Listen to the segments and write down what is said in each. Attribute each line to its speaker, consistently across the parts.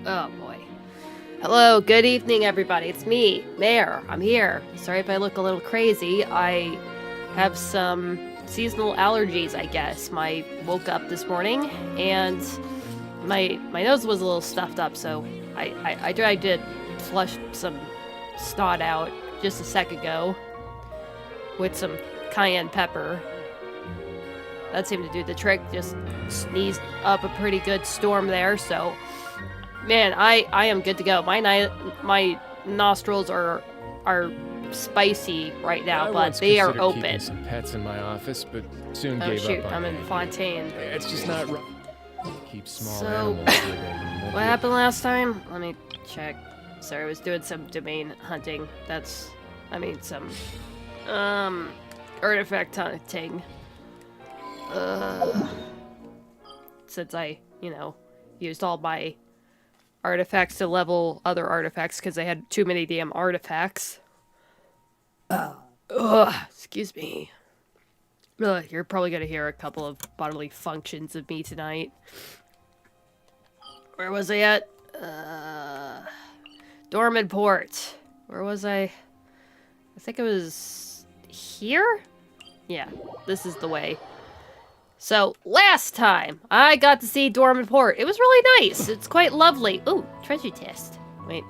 Speaker 1: Oh boy. Hello, good evening everybody. It's me, Mayor. I'm here. Sorry if I look a little crazy. I have some seasonal allergies, I guess. I woke up this morning and my nose was a little stuffed up, so I tried to flush some snot out just a sec ago with some cayenne pepper. That seemed to do the trick. Just sneezed up a pretty good storm there, so man, I am good to go. My nostrils are spicy right now, but they are open.
Speaker 2: Keeping some pets in my office, but soon gave
Speaker 1: shoot,
Speaker 2: up on
Speaker 1: I'm
Speaker 2: it.
Speaker 1: in Fontaine.
Speaker 2: It's just not right. Keep small
Speaker 1: So,
Speaker 2: animals living.
Speaker 1: What happened last time? Let me check. Sorry, I was doing some domain hunting. Some artifact hunting. Since I, used all my artifacts to level other artifacts because I had too many damn artifacts. Excuse me. You're probably gonna hear a couple of bodily functions of me tonight. Where was I at? Dornman Port. Where was I? I think it was here? Yeah, this is the way. So, last time, I got to see Dornman Port. It was really nice. It's quite lovely. Ooh, treasure chest. Wait.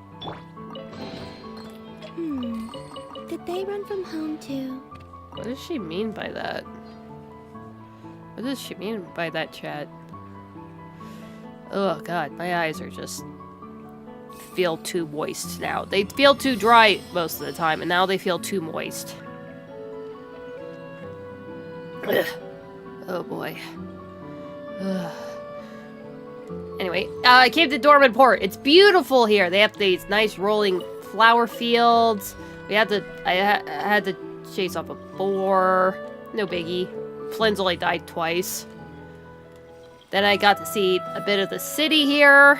Speaker 3: Did they run from home too?
Speaker 1: What does she mean by that? What does she mean by that, chat? Oh god, my eyes are just feel too moist now. They feel too dry most of the time, and now they feel too moist. Ugh. Oh boy. Ugh. Anyway, I came to Dornman Port. It's beautiful here. They have these nice rolling flower fields. I had to chase off a boar. No biggie. Flynn's only died twice. Then I got to see a bit of the city here.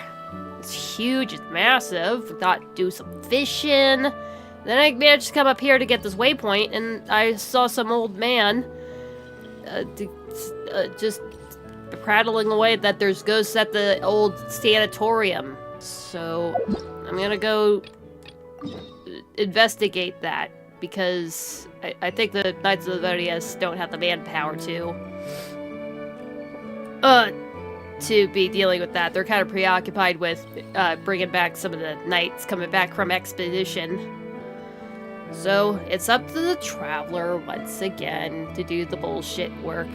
Speaker 1: It's huge, it's massive. Got to do some fishing. Then I managed to come up here to get this waypoint, and I saw some old man just prattling away that there's ghosts at the old Sanatorium. So I'm gonna go investigate that, because I think the Knights of the Zodiac don't have the manpower to be dealing with that. They're kind of preoccupied with bringing back some of the knights coming back from expedition. So it's up to the traveler once again to do the bullshit work.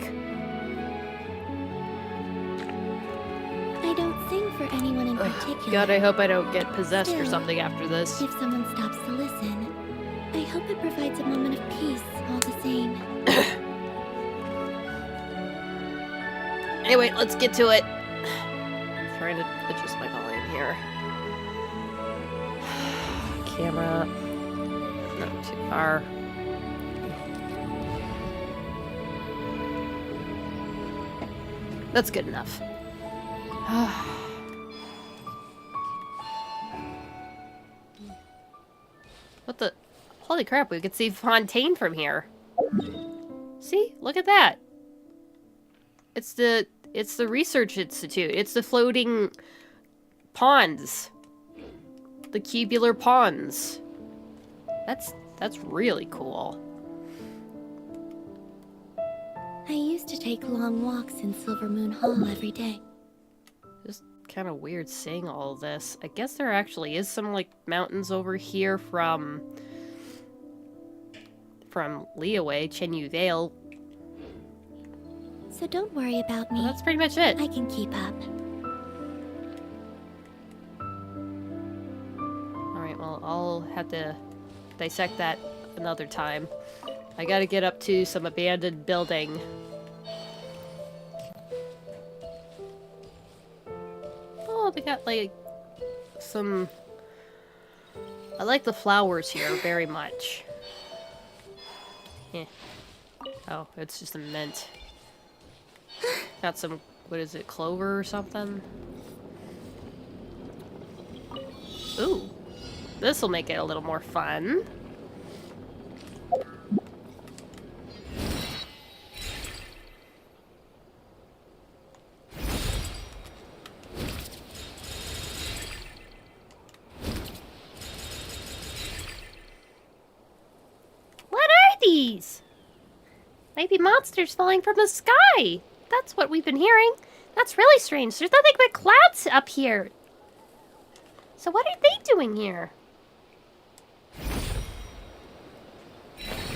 Speaker 3: I don't sing for anyone in particular.
Speaker 1: God, I hope I don't get possessed or
Speaker 3: Still,
Speaker 1: something after this.
Speaker 3: If someone stops to listen, I hope it provides a moment of peace all the same.
Speaker 1: Anyway, let's get to it. Trying to adjust my volume here. Camera. Not too far. That's good enough. What the? Holy crap, we could see Fontaine from here. See? Look at that. It's the research institute. It's the floating ponds. The cubular ponds. That's really cool.
Speaker 3: I used to take long walks in Silver Moon Hall every day.
Speaker 1: Just kind of weird saying all of this. I guess there actually is some, like, mountains over here from Leeway, Chenyu Vale.
Speaker 3: So don't worry about me.
Speaker 1: Well, that's pretty much it.
Speaker 3: I can keep up.
Speaker 1: Alright, well, I'll have to dissect that another time. I gotta get up to some abandoned building. Oh, they got, like, some... I like the flowers here very much. Yeah. Oh, it's just a mint. Got some, what is it, clover or something? Ooh. This'll make it a little more fun. babies! Baby monsters falling from the sky! That's what we've been hearing. That's really strange. There's nothing but clouds up here. So what are they doing here?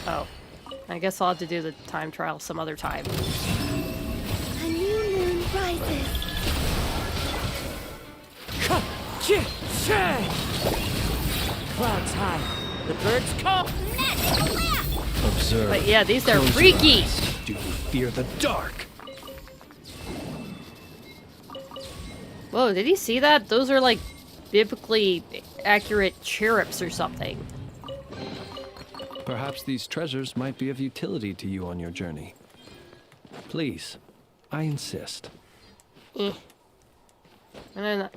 Speaker 1: Oh. I guess I'll have to do the time trial some other time.
Speaker 3: A new moon rises.
Speaker 4: Clouds high. The birds come.
Speaker 2: Observe.
Speaker 1: But yeah, these are
Speaker 2: Close your
Speaker 1: freaky.
Speaker 2: eyes. Do you fear the dark?
Speaker 1: Whoa, did you see that? Those are like biblically accurate cherubs or something.
Speaker 5: Perhaps these treasures might be of utility to you on your journey. Please, I insist.
Speaker 1: And then,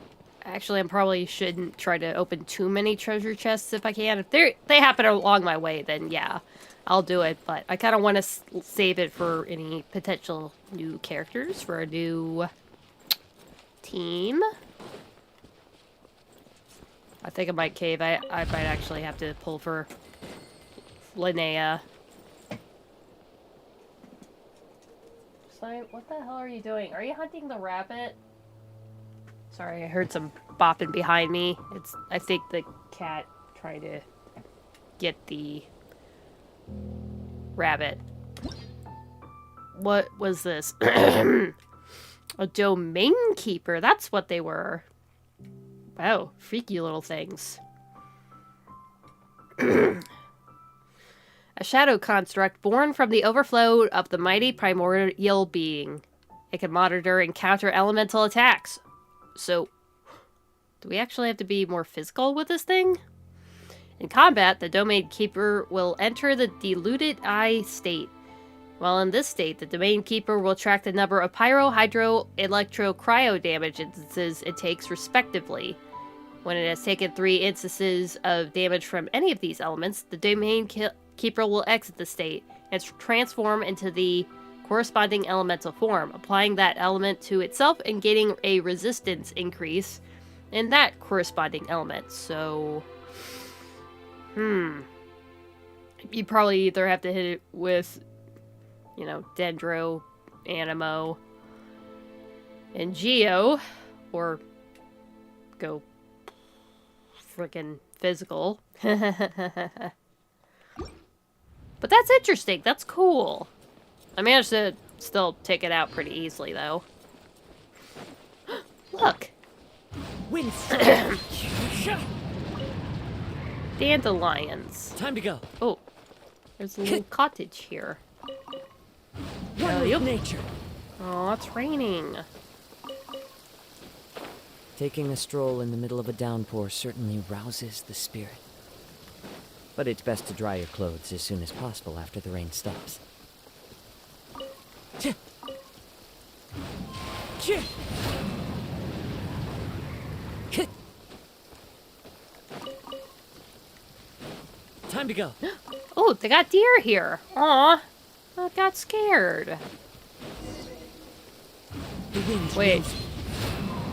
Speaker 1: actually, I probably shouldn't try to open too many treasure chests if I can. If they happen along my way, then yeah, I'll do it. But I kind of want to save it for any potential new characters for a new team. I think I might cave. I might actually have to pull for Linnea. What the hell are you doing? Are you hunting the rabbit? Sorry, I heard some bopping behind me. It's, I think, the cat trying to get the rabbit. What was this? A domain keeper. That's what they were. Wow, freaky little things. A shadow construct born from the overflow of the mighty primordial being. It can monitor and counter elemental attacks. So, do we actually have to be more physical with this thing? In combat, the Domain Keeper will enter the diluted eye state. While in this state, the Domain Keeper will track the number of pyro, hydro, electro, cryo damage instances it takes respectively. When it has taken 3 instances of damage from any of these elements, the Domain Keeper will exit the state and transform into the corresponding elemental form, applying that element to itself and getting a resistance increase in that corresponding element. So, you probably either have to hit it with, you know, Dendro, Anemo, and Geo, or go freaking physical. But that's interesting. That's cool. I managed to still take it out pretty easily, though. Look! Dandelions.
Speaker 4: Time to go.
Speaker 1: Oh, there's a little cottage here.
Speaker 4: One with nature.
Speaker 1: Oh, it's raining.
Speaker 4: Taking a stroll in the middle of a downpour certainly rouses the spirit. But it's best to dry your clothes as soon as possible after the rain stops. Time to go.
Speaker 1: Oh, they got deer here. Aw, I got scared.
Speaker 4: The wind's
Speaker 1: Wait,
Speaker 4: rosy.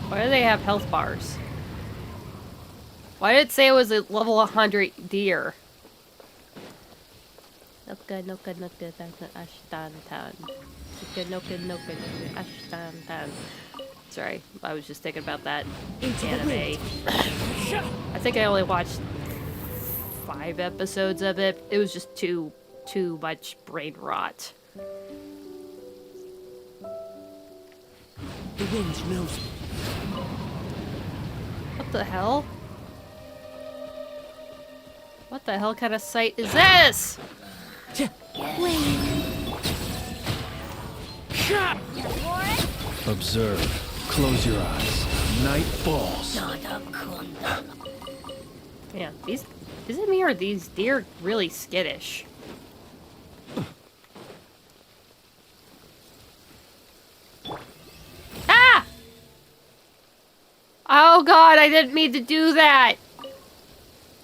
Speaker 1: why do they have health bars? Why did it say it was a level 100 deer? Noka, noka, noka, noka, Ashtan Town. Ashtan Town. Sorry, I was just thinking about that anime. I think I only watched 5 episodes of it. It was just too much brain rot.
Speaker 4: The wind's nosy.
Speaker 1: What the hell? What the hell kind of sight is this?
Speaker 5: Observe. Close your eyes. Night falls.
Speaker 1: Man, is it me or are these deer really skittish? Ah! Oh god, I didn't mean to do that!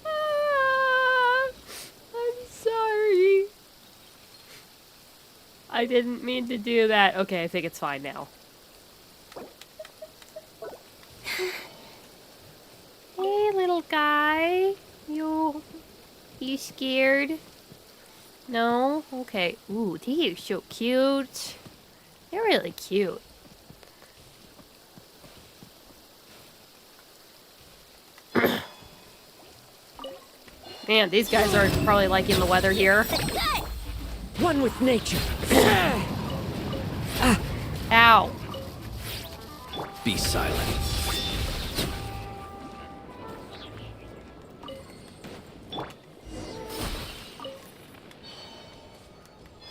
Speaker 1: Ah, I'm sorry. I didn't mean to do that. Okay, I think it's fine now. Hey, little guy. You scared? No? Okay. Ooh, they are so cute. They're really cute. Man, these guys are probably liking the weather here.
Speaker 4: One with nature.
Speaker 1: Ow.
Speaker 2: Be silent.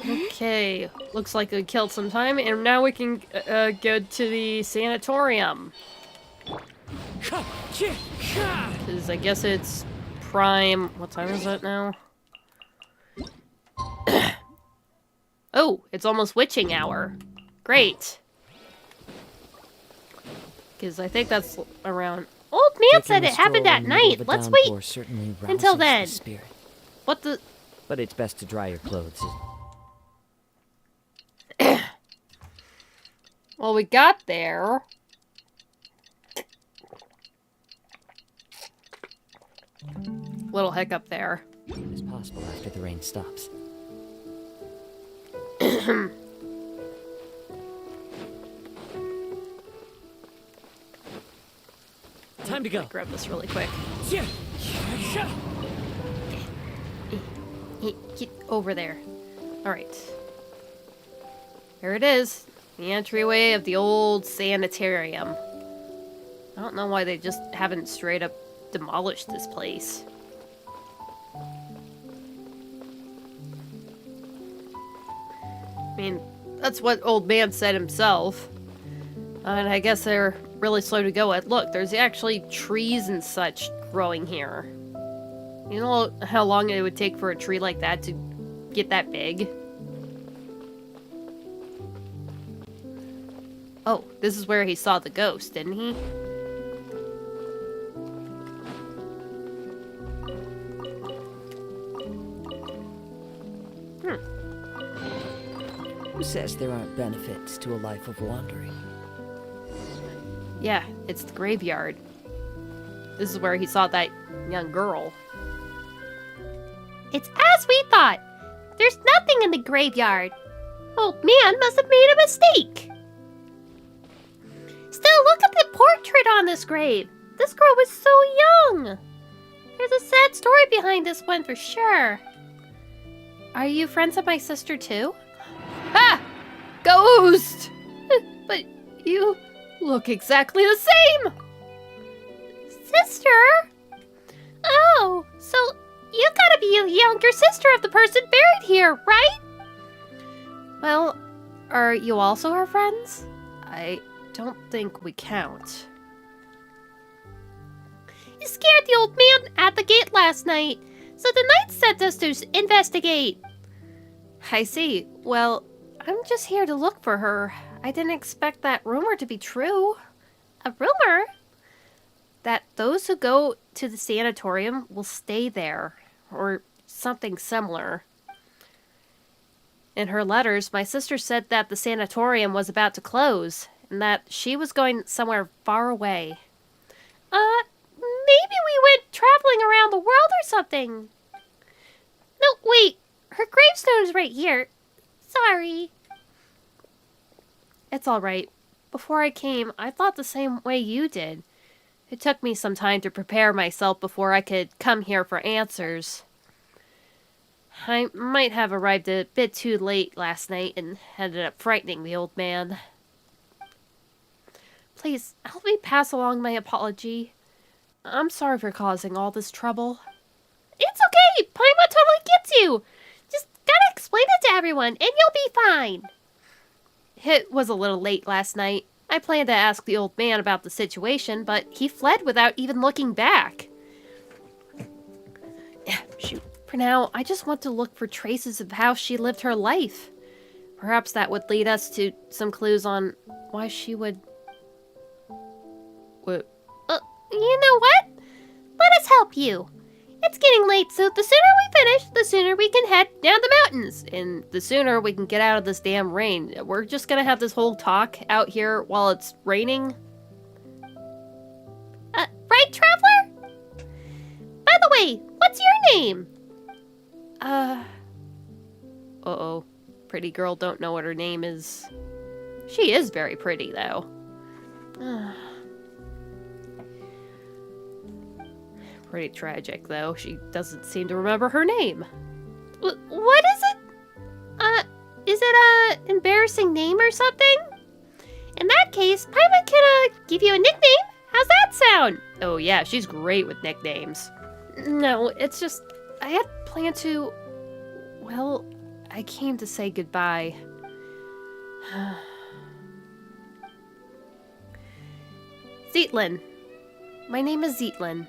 Speaker 1: Okay, looks like we killed some time, and now we can go to the Sanatorium. Because I guess it's prime... What time is it now? Oh, it's almost witching hour. Great. Because I think that's around... Old Man said it happened at night. Let's wait until then. What the...
Speaker 4: But it's best to dry your clothes.
Speaker 1: Well, we got there. Little hiccup there.
Speaker 4: As soon as possible after the rain stops. Time to go.
Speaker 1: Grab this really quick. Get over there. Alright. Here it is. The entryway of the old Sanatorium. I don't know why they just haven't straight up demolished this place. I mean, that's what Old Man said himself. And I guess they're really slow to go at. Look, there's actually trees and such growing here. You know how long it would take for a tree like that to get that big? Oh, this is where he saw the ghost, didn't he?
Speaker 4: Who says there aren't benefits to a life of wandering?
Speaker 1: Yeah, it's the graveyard. This is where he saw that young girl. It's as we thought. There's nothing in the graveyard. Old Man must have made a mistake. Still, look at the portrait on this grave. This girl was so young. There's a sad story behind this one for sure. Are you friends with my sister too? Ah! Ghost! But you look exactly the same! Sister? Oh, so you gotta be a younger sister of the person buried here, right? Well, are you also her friends? I don't think we count. You scared the old man at the gate last night, so the knight sent us to investigate. I see. Well, I'm just here to look for her. I didn't expect that rumor to be true. A rumor? That those who go to the sanatorium will stay there, or something similar. In her letters, my sister said that the sanatorium was about to close, and that she was going somewhere far away. Maybe we went traveling around the world or something. No, wait. Her gravestone is right here. Sorry. It's alright. Before I came, I thought the same way you did. It took me some time to prepare myself before I could come here for answers. I might have arrived a bit too late last night and ended up frightening the old man. Please, help me pass along my apology. I'm sorry for causing all this trouble. It's okay! Paimon totally gets you! Just gotta explain it to everyone, and you'll be fine. It was a little late last night. I planned to ask the old man about the situation, but he fled without even looking back. Shoot. For now, I just want to look for traces of how she lived her life. Perhaps that would lead us to some clues on why she would... What? You know what? Let us help you. It's getting late, so the sooner we finish, the sooner we can head down the mountains. And the sooner we can get out of this damn rain. We're just gonna have this whole talk out here while it's raining. Right, Traveler? By the way, what's your name? Uh-oh. Pretty girl don't know what her name is. She is very pretty, though. Pretty tragic, though. She doesn't seem to remember her name.
Speaker 3: What is it? Is it a embarrassing name or something? In that case, Paimon can, give you a nickname. How's that sound?
Speaker 1: Oh, yeah, she's great with nicknames. No, it's just... I had planned to... Well, I came to say goodbye. Zeitlind. My name is Zeitlind.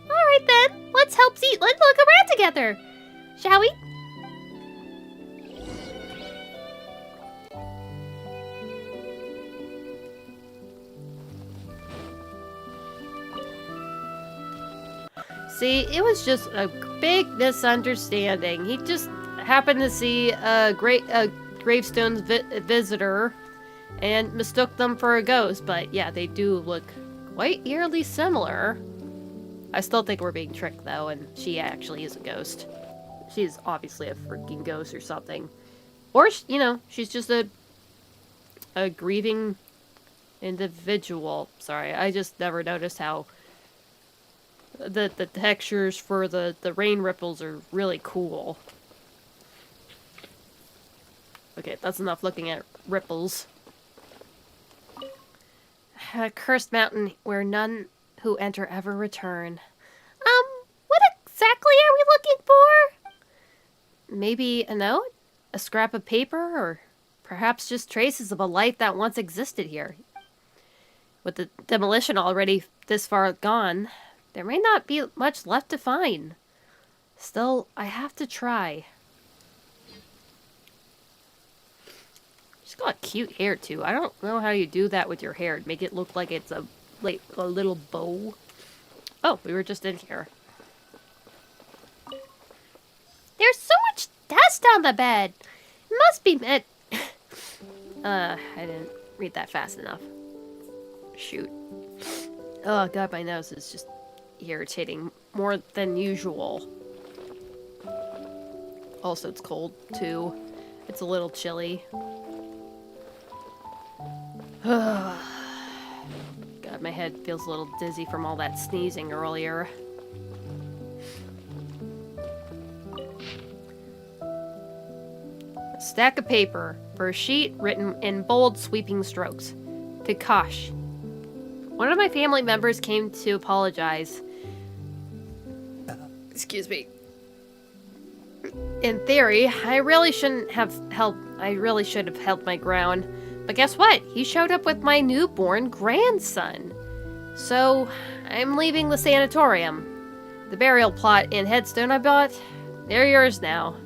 Speaker 3: Alright then, let's help Zeitlind look around together. Shall we?
Speaker 1: See, it was just a big misunderstanding. He just happened to see a gravestone's visitor and mistook them for a ghost. But yeah, they do look quite eerily similar. I still think we're being tricked, though, and she actually is a ghost. She's obviously a freaking ghost or something. Or, you know, she's just a grieving individual. Sorry, I just never noticed how the textures for the rain ripples are really cool. Okay, that's enough looking at ripples. A cursed mountain where none who enter ever return.
Speaker 3: What exactly are we looking for?
Speaker 1: Maybe a note? A scrap of paper? Or perhaps just traces of a life that once existed here. With the demolition already this far gone, there may not be much left to find. Still, I have to try. She's got cute hair, too. I don't know how you do that with your hair. Make it look like it's a little bow. Oh, we were just in here.
Speaker 3: There's so much dust on the bed. It must be meant...
Speaker 1: I didn't read that fast enough. Shoot. Oh god, my nose is just irritating more than usual. Also, it's cold, too. It's a little chilly. God, my head feels a little dizzy from all that sneezing earlier. A stack of paper for a sheet written in bold, sweeping strokes. Kakash. One of my family members came to apologize. Excuse me. In theory, I really should have held my ground. But guess what? He showed up with my newborn grandson. So, I'm leaving the sanatorium. The burial plot and headstone I bought, they're yours now.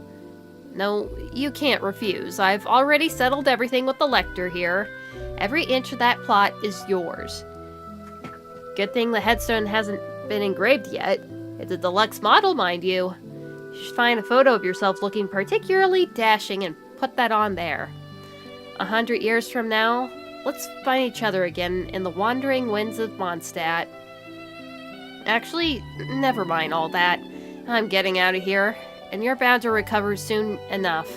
Speaker 1: No, you can't refuse. I've already settled everything with the lector here. Every inch of that plot is yours. Good thing the headstone hasn't been engraved yet. It's a deluxe model, mind you. You should find a photo of yourself looking particularly dashing and put that on there. 100 years from now, let's find each other again in the wandering winds of Mondstadt. Actually, never mind all that. I'm getting out of here, and you're bound to recover soon enough.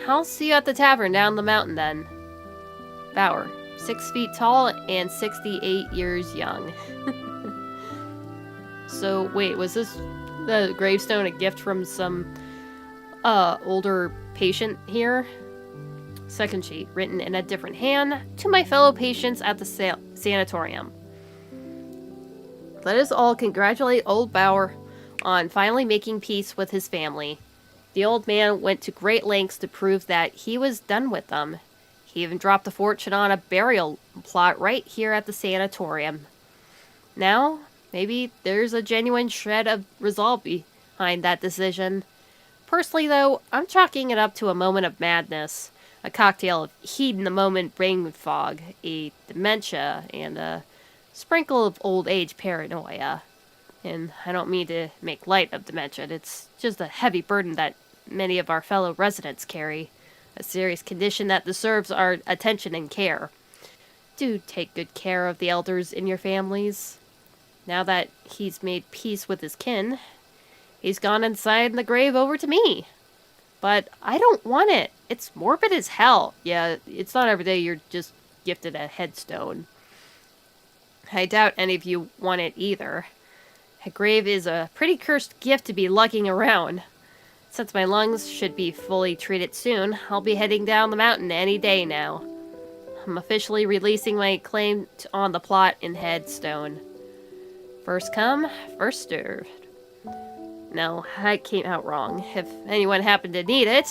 Speaker 1: I'll see you at the tavern down the mountain then. Bauer, 6 feet tall and 68 years young. So, wait, was this the gravestone a gift from some older patient here? Second sheet, written in a different hand, to my fellow patients at the sanatorium. Let us all congratulate old Bauer on finally making peace with his family. The old man went to great lengths to prove that he was done with them. He even dropped a fortune on a burial plot right here at the sanatorium. Now, maybe there's a genuine shred of resolve behind that decision. Personally, though, I'm chalking it up to a moment of madness. A cocktail of heat-in-the-moment brain fog, a dementia, and a sprinkle of old age paranoia. And I don't mean to make light of dementia, it's just a heavy burden that many of our fellow residents carry. A serious condition that deserves our attention and care. Do take good care of the elders in your families. Now that he's made peace with his kin, he's gone inside the grave over to me. but I don't want it. It's morbid as hell. Yeah, it's not every day you're just gifted a headstone. I doubt any of you want it either. A grave is a pretty cursed gift to be lugging around. Since my lungs should be fully treated soon, I'll be heading down the mountain any day now. I'm officially releasing my claim on the plot in headstone. First come, first served. No, I came out wrong. If anyone happened to need it...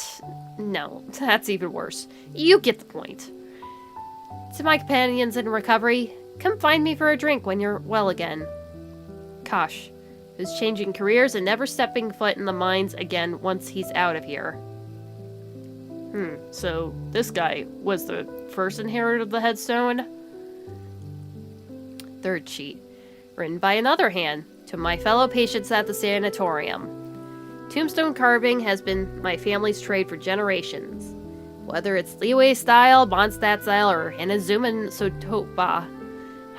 Speaker 1: No, that's even worse. You get the point. To my companions in recovery, come find me for a drink when you're well again. Kosh, who's changing careers and never stepping foot in the mines again once he's out of here. So this guy was the first inheritor of the headstone? Third sheet. Written by another hand, to my fellow patients at the Sanatorium. Tombstone carving has been my family's trade for generations. Whether it's Liyue style, Mondstadt style, or Inazuman Sotoba,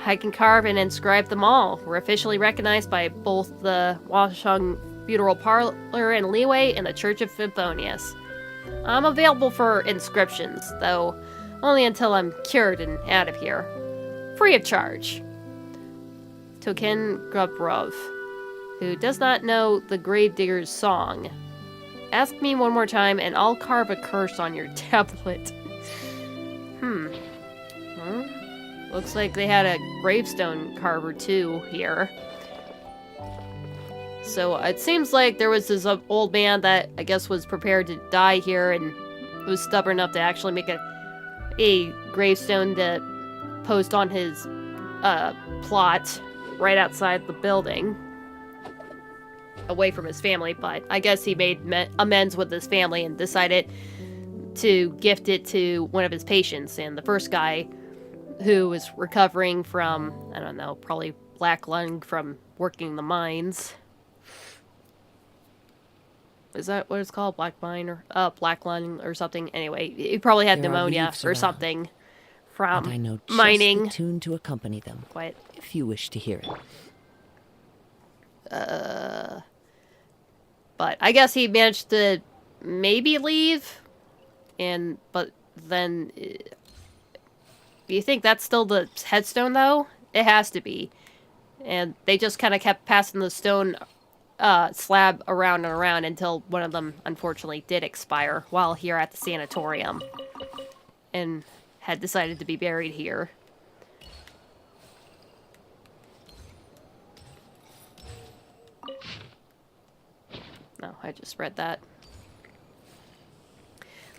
Speaker 1: I can carve and inscribe them all. We're officially recognized by both the Washung Funeral Parlor in Liyue and the Church of Fimphonius. I'm available for inscriptions, though only until I'm cured and out of here. Free of charge. Token Grubrov, who does not know the Gravedigger's song. Ask me one more time and I'll carve a curse on your tablet. Looks like they had a gravestone carver too here. So it seems like there was this old man that I guess was prepared to die here and was stubborn enough to actually make a gravestone to post on his plot right outside the building, away from his family. But I guess he made amends with his family and decided to gift it to one of his patients. And the first guy, who was recovering from, I don't know, probably black lung from working the mines. Is that what it's called? Black mine or black lung or something? Anyway, he probably had pneumonia or something from
Speaker 4: and I know just
Speaker 1: mining.
Speaker 4: the tune to accompany them.
Speaker 1: Quiet.
Speaker 4: If you wish to hear it.
Speaker 1: But I guess he managed to maybe leave, but then. Do you think that's still the headstone, though? It has to be. And they just kind of kept passing the stone slab around and around until one of them, unfortunately, did expire while here at the Sanatorium. And had decided to be buried here. No, I just read that.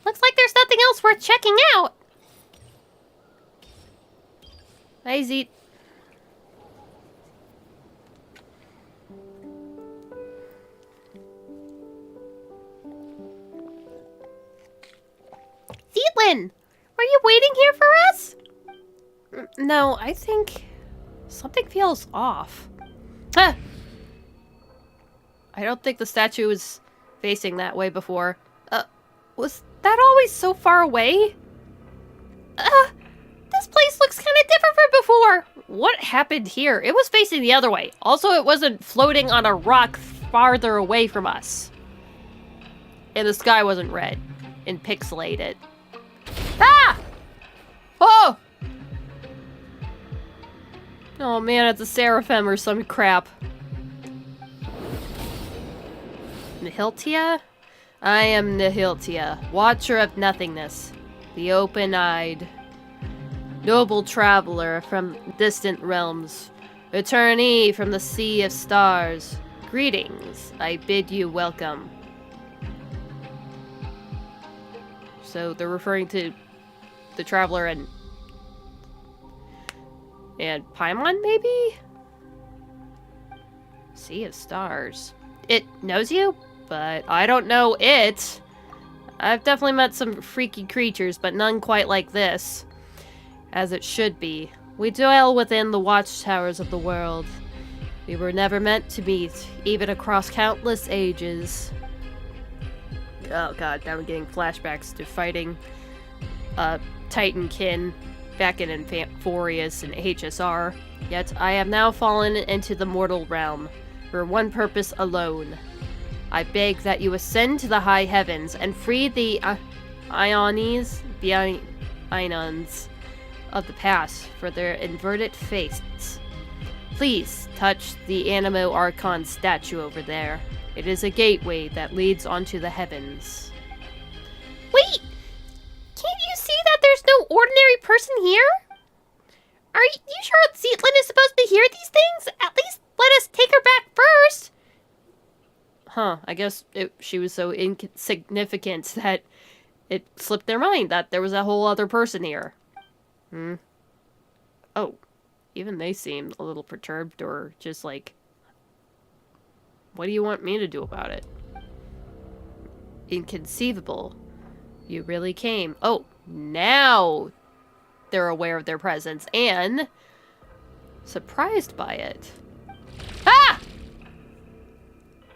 Speaker 3: Looks like there's nothing else worth checking out.
Speaker 1: Hi, Zeke.
Speaker 3: Zeitlind, were you waiting here for us?
Speaker 1: No, I think something feels off. Huh! I don't think the statue was facing that way before. Was that always so far away?
Speaker 3: This place looks kind of different from before.
Speaker 1: What happened here? It was facing the other way. Also, it wasn't floating on a rock farther away from us. And the sky wasn't red and pixelated. Ah! Oh! Oh man, it's a seraphim or some crap. Nihiltia? I am Nihiltia, watcher of nothingness, the open-eyed, noble traveler from distant realms, returnee from the sea of stars. Greetings, I bid you welcome. So they're referring to the traveler and Paimon, maybe? Sea of stars. It knows you, but I don't know it. I've definitely met some freaky creatures, but none quite like this. As it should be. We dwell within the watchtowers of the world. We were never meant to meet, even across countless ages. Oh god, now we're getting flashbacks to fighting Titankin back in Amphorius and HSR. Yet I have now fallen into the mortal realm, for one purpose alone. I beg that you ascend to the high heavens and free the Ions of the past for their inverted fates. Please touch the Anemo Archon statue over there. It is a gateway that leads onto the heavens.
Speaker 3: Wait! Can't you see that there's no ordinary person here? Are you sure Zeitlind is supposed to hear these things? At least let us take her back first.
Speaker 1: Huh, I guess she was so insignificant that it slipped their mind that there was a whole other person here. Oh, even they seemed a little perturbed or just like, what do you want me to do about it? Inconceivable. You really came. Oh, now they're aware of their presence and surprised by it. Ah!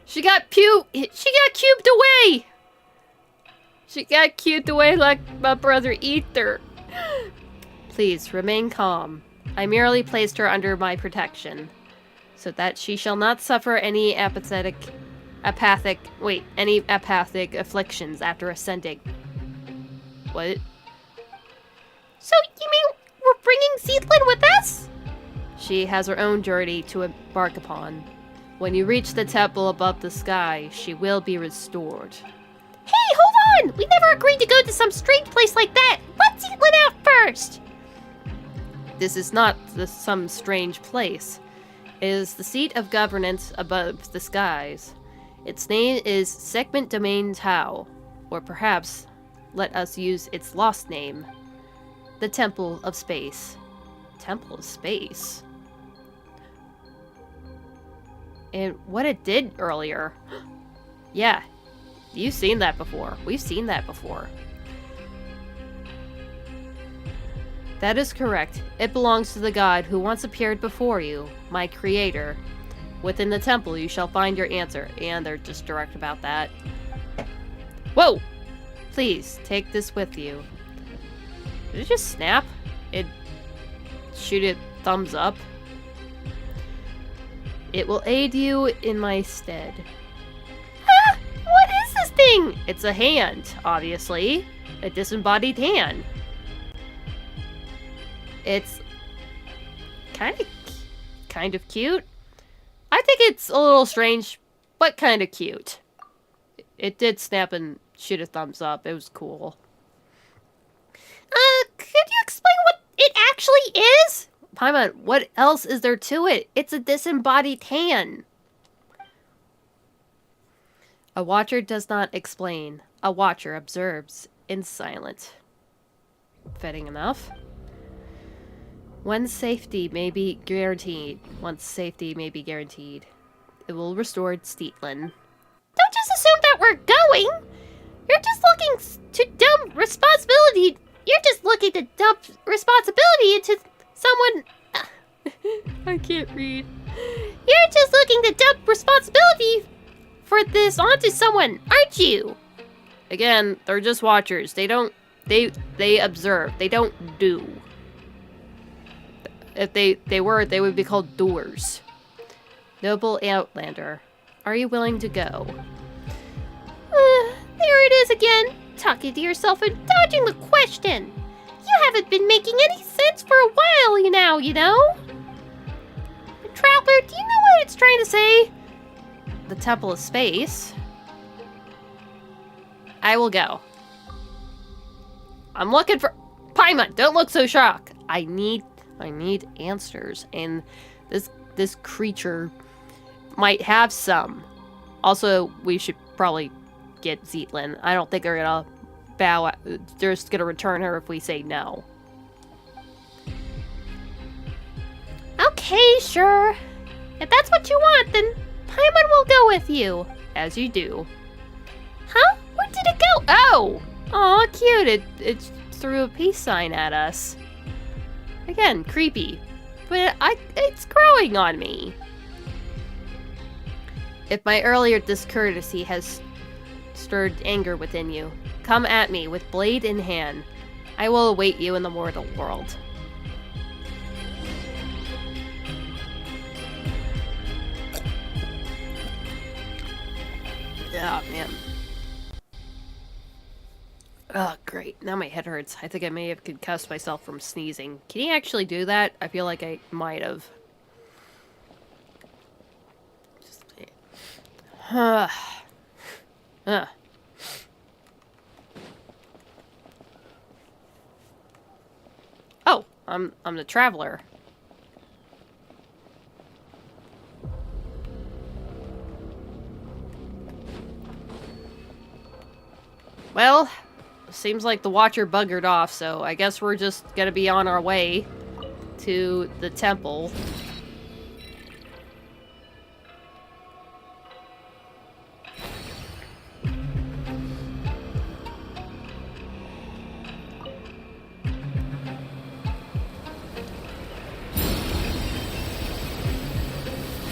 Speaker 1: She got cubed away! She got cubed away like my brother Ether. Please, remain calm. I merely placed her under my protection, so that she shall not suffer any apathic afflictions after ascending. What?
Speaker 3: So, you mean we're bringing Zeitlind with us?
Speaker 1: She has her own journey to embark upon. When you reach the temple above the sky, she will be restored.
Speaker 3: Hey, hold on! We never agreed to go to some strange place like that! Let Zeitlind out first!
Speaker 1: This is not some strange place. It is the seat of governance above the skies. Its name is Segment Domain Tau, or perhaps let us use its lost name, the Temple of Space. Temple of Space? And what it did earlier. Yeah, you've seen that before. We've seen that before. That is correct. It belongs to the god who once appeared before you, my creator. Within the temple you shall find your answer. And they're just direct about that. Whoa! Please, take this with you. Did it just snap? It shoot it thumbs up? It will aid you in my stead.
Speaker 3: Ah! What is this thing?
Speaker 1: It's a hand, obviously. A disembodied hand. It's kind of cute. I think it's a little strange, but kind of cute. It did snap and shoot a thumbs up. It was cool.
Speaker 3: Could you explain what it actually is?
Speaker 1: Paimon, what else is there to it? It's a disembodied hand. A watcher does not explain. A watcher observes in silence. Fitting enough. Once safety may be guaranteed. It will restore Zeitlind.
Speaker 3: Don't just assume that we're going. You're just looking to dump responsibility. You're just looking to dump responsibility into someone.
Speaker 1: I can't read.
Speaker 3: You're just looking to dump responsibility for this onto someone, aren't you?
Speaker 1: Again, they're just watchers. They observe. They don't do. If they were, they would be called doers. Noble Outlander, are you willing to go?
Speaker 3: There it is again, talking to yourself and dodging the question. You haven't been making any sense for a while, you know? Traveler, do you know what it's trying to say?
Speaker 1: The Temple of Space? I will go. I'm looking for... Paimon, don't look so shocked. I need answers, and this creature might have some. Also, we should probably get Zeitlind. I don't think they're gonna bow. They're just gonna return her if we say no.
Speaker 3: Okay, sure. If that's what you want, then Paimon will go with you.
Speaker 1: As you do.
Speaker 3: Huh? Where did it go?
Speaker 1: Oh! Aw, cute. It threw a peace sign at us. Again, creepy. But it's growing on me. If my earlier discourtesy has stirred anger within you, come at me with blade in hand. I will await you in the mortal world. Oh, man. Oh, great. Now my head hurts. I think I may have concussed myself from sneezing. Can you actually do that? I feel like I might have. Just... Oh, I'm the traveler. Well, seems like the Watcher buggered off, so I guess we're just gonna be on our way to the temple.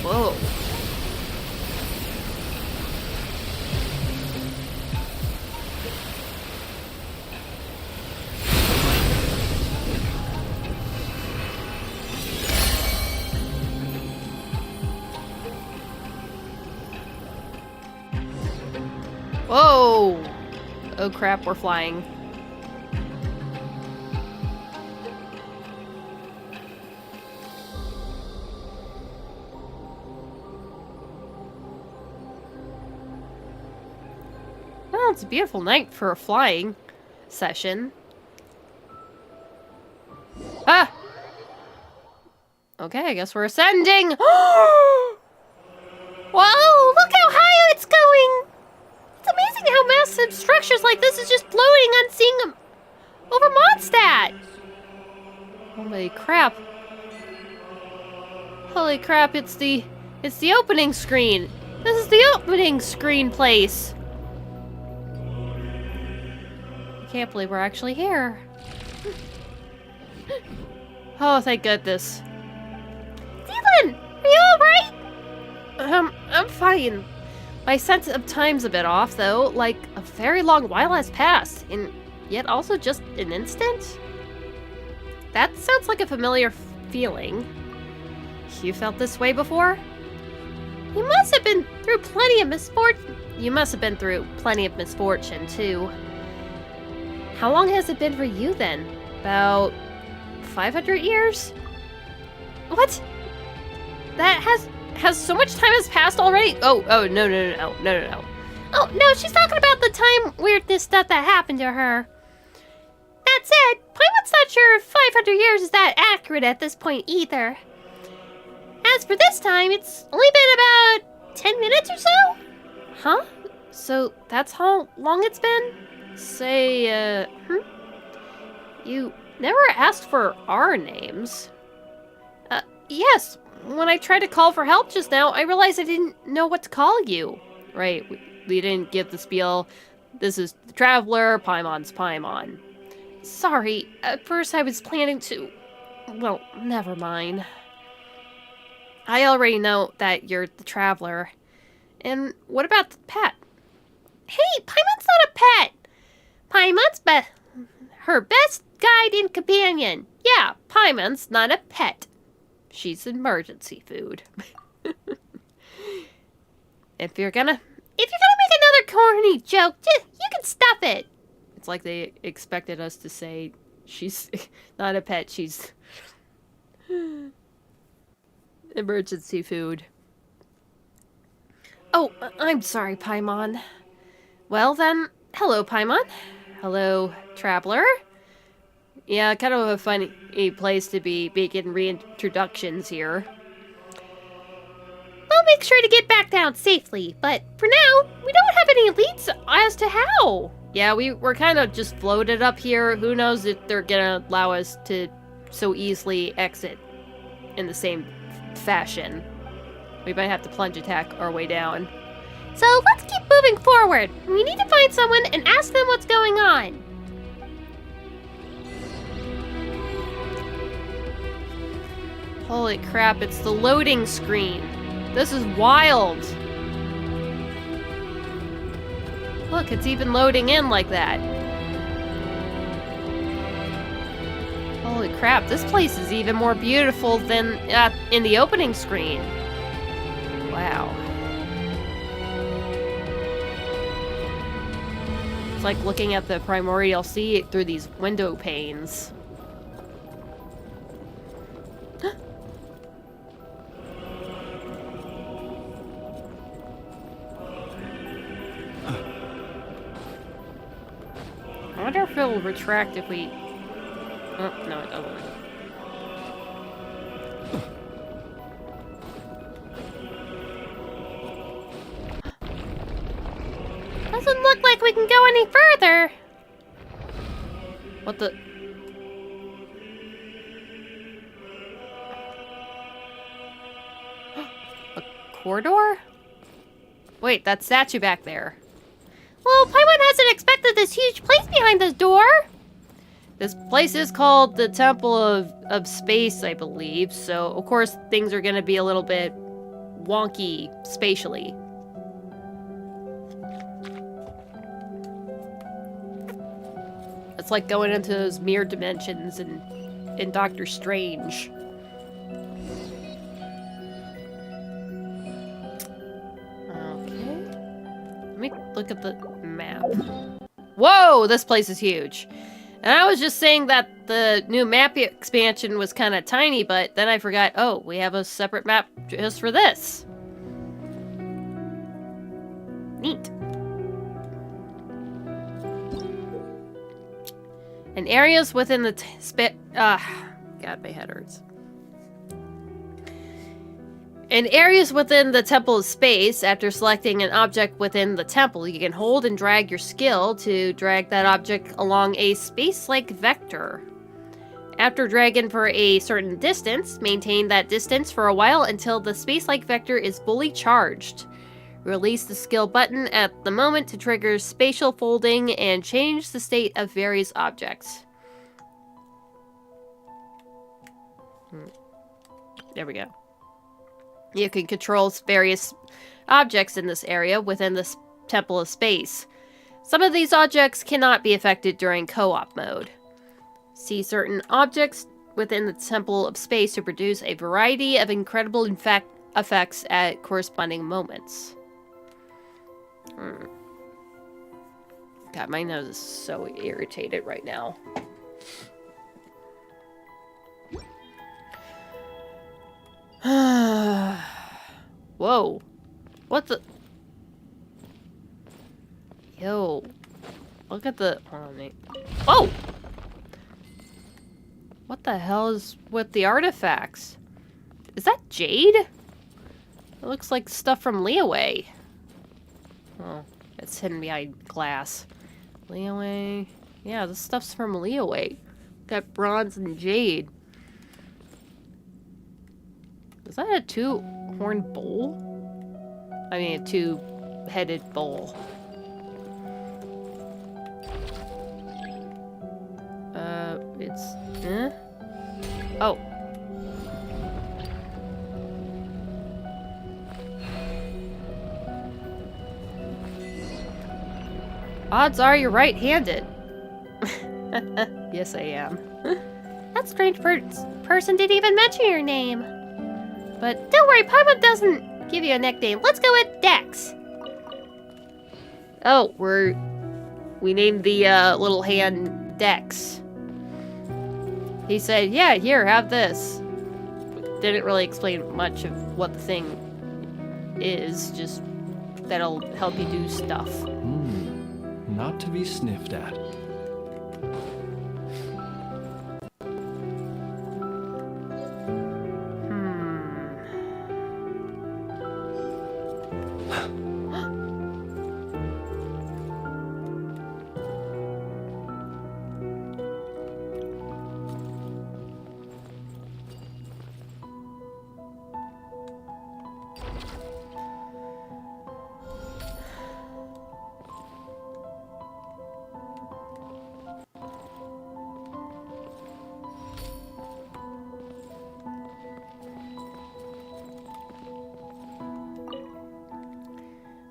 Speaker 1: Whoa. Whoa! Oh crap, we're flying. Well, it's a beautiful night for a flying session. Ah! Okay, I guess we're ascending!
Speaker 3: Whoa! Look how high it's going! It's amazing how massive structures like this is just floating unseen over Mondstadt!
Speaker 1: Holy crap. Holy crap, it's the opening screen. This is the opening screen place. I can't believe we're actually here. Oh, thank goodness.
Speaker 3: Zeitlind, are you alright?
Speaker 1: I'm fine. My sense of time's a bit off, though. Like, a very long while has passed, and yet also just an instant? That sounds like a familiar feeling. You felt this way before?
Speaker 3: You must have been through plenty of misfortune.
Speaker 1: You must have been through plenty of misfortune, too. How long has it been for you, then? About 500 years? What? That has so much time has passed already? Oh, no.
Speaker 3: Oh, no, she's talking about the time weirdness stuff that happened to her. That said, Paimon's not sure if 500 years is that accurate at this point either. As for this time, it's only been about 10 minutes or so?
Speaker 1: Huh? So that's how long it's been? Say, You never asked for our names. Yes. When I tried to call for help just now, I realized I didn't know what to call you. Right, we didn't give the spiel. This is the Traveler, Paimon's Paimon. Sorry, at first I was planning to... Well, never mind. I already know that you're the Traveler. And what about the pet?
Speaker 3: Hey, Paimon's not a pet! Paimon's her best guide and companion.
Speaker 1: Yeah, Paimon's not a pet. She's emergency food. If you're gonna
Speaker 3: make another corny joke, you can stop it.
Speaker 1: It's like they expected us to say she's not a pet, she's emergency food. Oh, I'm sorry, Paimon. Well then, hello, Paimon. Hello, Traveler. Yeah, kind of a funny place to be making reintroductions here.
Speaker 3: I'll make sure to get back down safely, but for now, we don't have any leads as to how.
Speaker 1: Yeah, we're kind of just floated up here. Who knows if they're gonna allow us to so easily exit in the same fashion. We might have to plunge attack our way down.
Speaker 3: So let's keep moving forward. We need to find someone and ask them what's going on.
Speaker 1: Holy crap, it's the loading screen. This is wild. Look, it's even loading in like that. Holy crap, this place is even more beautiful than in the opening screen. Wow. like looking at the primordial sea through these window panes. I wonder if it'll retract if we... Oh, no, it doesn't.
Speaker 3: Doesn't look like we can go any further.
Speaker 1: What the... A corridor? Wait, that statue back there.
Speaker 3: Well, Paimon hasn't expected this huge place behind this door.
Speaker 1: This place is called the Temple of Space, I believe, so of course things are gonna be a little bit wonky spatially. It's like going into those mirror dimensions in Doctor Strange. Okay. Let me look at the map. Whoa, this place is huge. And I was just saying that the new map expansion was kind of tiny, but then I forgot, oh, we have a separate map just for this. Neat. And areas within the God, my head hurts. In areas within the Temple of Space, after selecting an object within the temple, you can hold and drag your skill to drag that object along a space-like vector. After dragging for a certain distance, maintain that distance for a while until the space-like vector is fully charged. Release the skill button at the moment to trigger spatial folding and change the state of various objects. There we go. You can control various objects in this area within the Temple of Space. Some of these objects cannot be affected during co-op mode. See certain objects within the Temple of Space to produce a variety of incredible effects at corresponding moments. God, my nose is so irritated right now. Whoa. What the... Yo. Look at the... Hold on, Nate. Oh! What the hell is with the artifacts? Is that jade? It looks like stuff from Leeway. Oh, it's hidden behind glass. Leeway... Yeah, this stuff's from Leeway. Got bronze and jade. Is that a two-horned bull? I mean, a two-headed bull. It's... Oh. Odds are you're right-handed. Yes, I am.
Speaker 3: That strange person didn't even mention your name. But don't worry, Paimon doesn't give you a nickname. Let's go with Dex.
Speaker 1: Oh, we named the little hand Dex. He said, yeah, here, have this. Didn't really explain much of what the thing is, just that'll help you do stuff.
Speaker 5: Not to be sniffed at.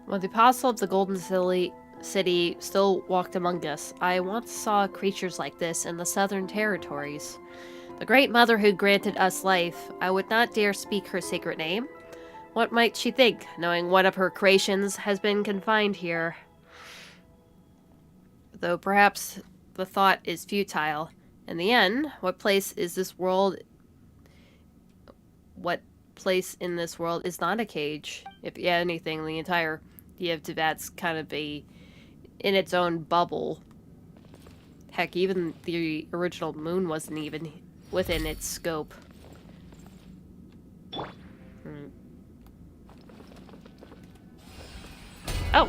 Speaker 1: When the apostle of the Golden City still walked among us, I once saw creatures like this in the southern territories. The Great Mother who granted us life, I would not dare speak her sacred name. What might she think, knowing one of her creations has been confined here? though perhaps the thought is futile. In the end, what place in this world is not a cage? If anything, the entire idea of Tibet's kind of in its own bubble. Heck, even the original moon wasn't even within its scope. Oh!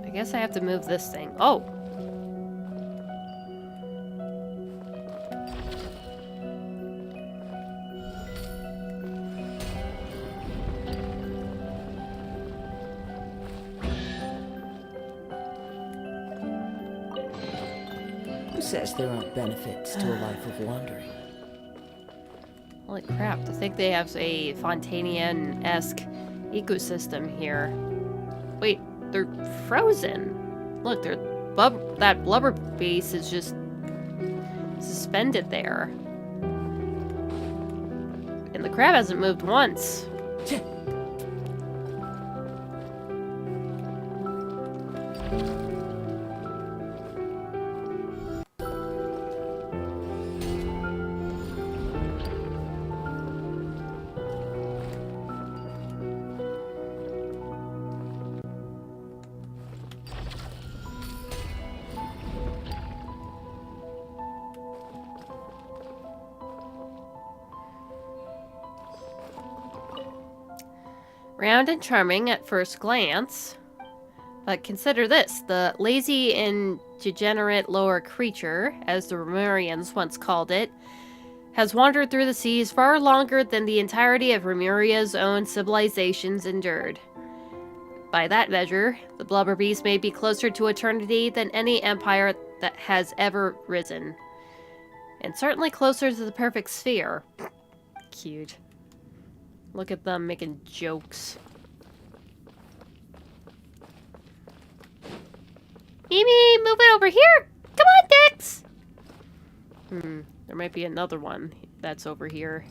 Speaker 1: I guess I have to move this thing. Oh!
Speaker 4: Who says there aren't benefits to a life of wandering?
Speaker 1: Holy crap, to think they have a Fontanian-esque ecosystem here. Wait, they're frozen. Look, that blubber base is just suspended there. And the crab hasn't moved once. Round and charming at first glance. But consider this, the lazy and degenerate lower creature, as the Remurians once called it, has wandered through the seas far longer than the entirety of Remuria's own civilizations endured. By that measure, the blubber beast may be closer to eternity than any empire that has ever risen. And certainly closer to the perfect sphere. Cute. Look at them making jokes.
Speaker 3: Mimi, move it over here! Come on, Dex!
Speaker 1: There might be another one that's over here.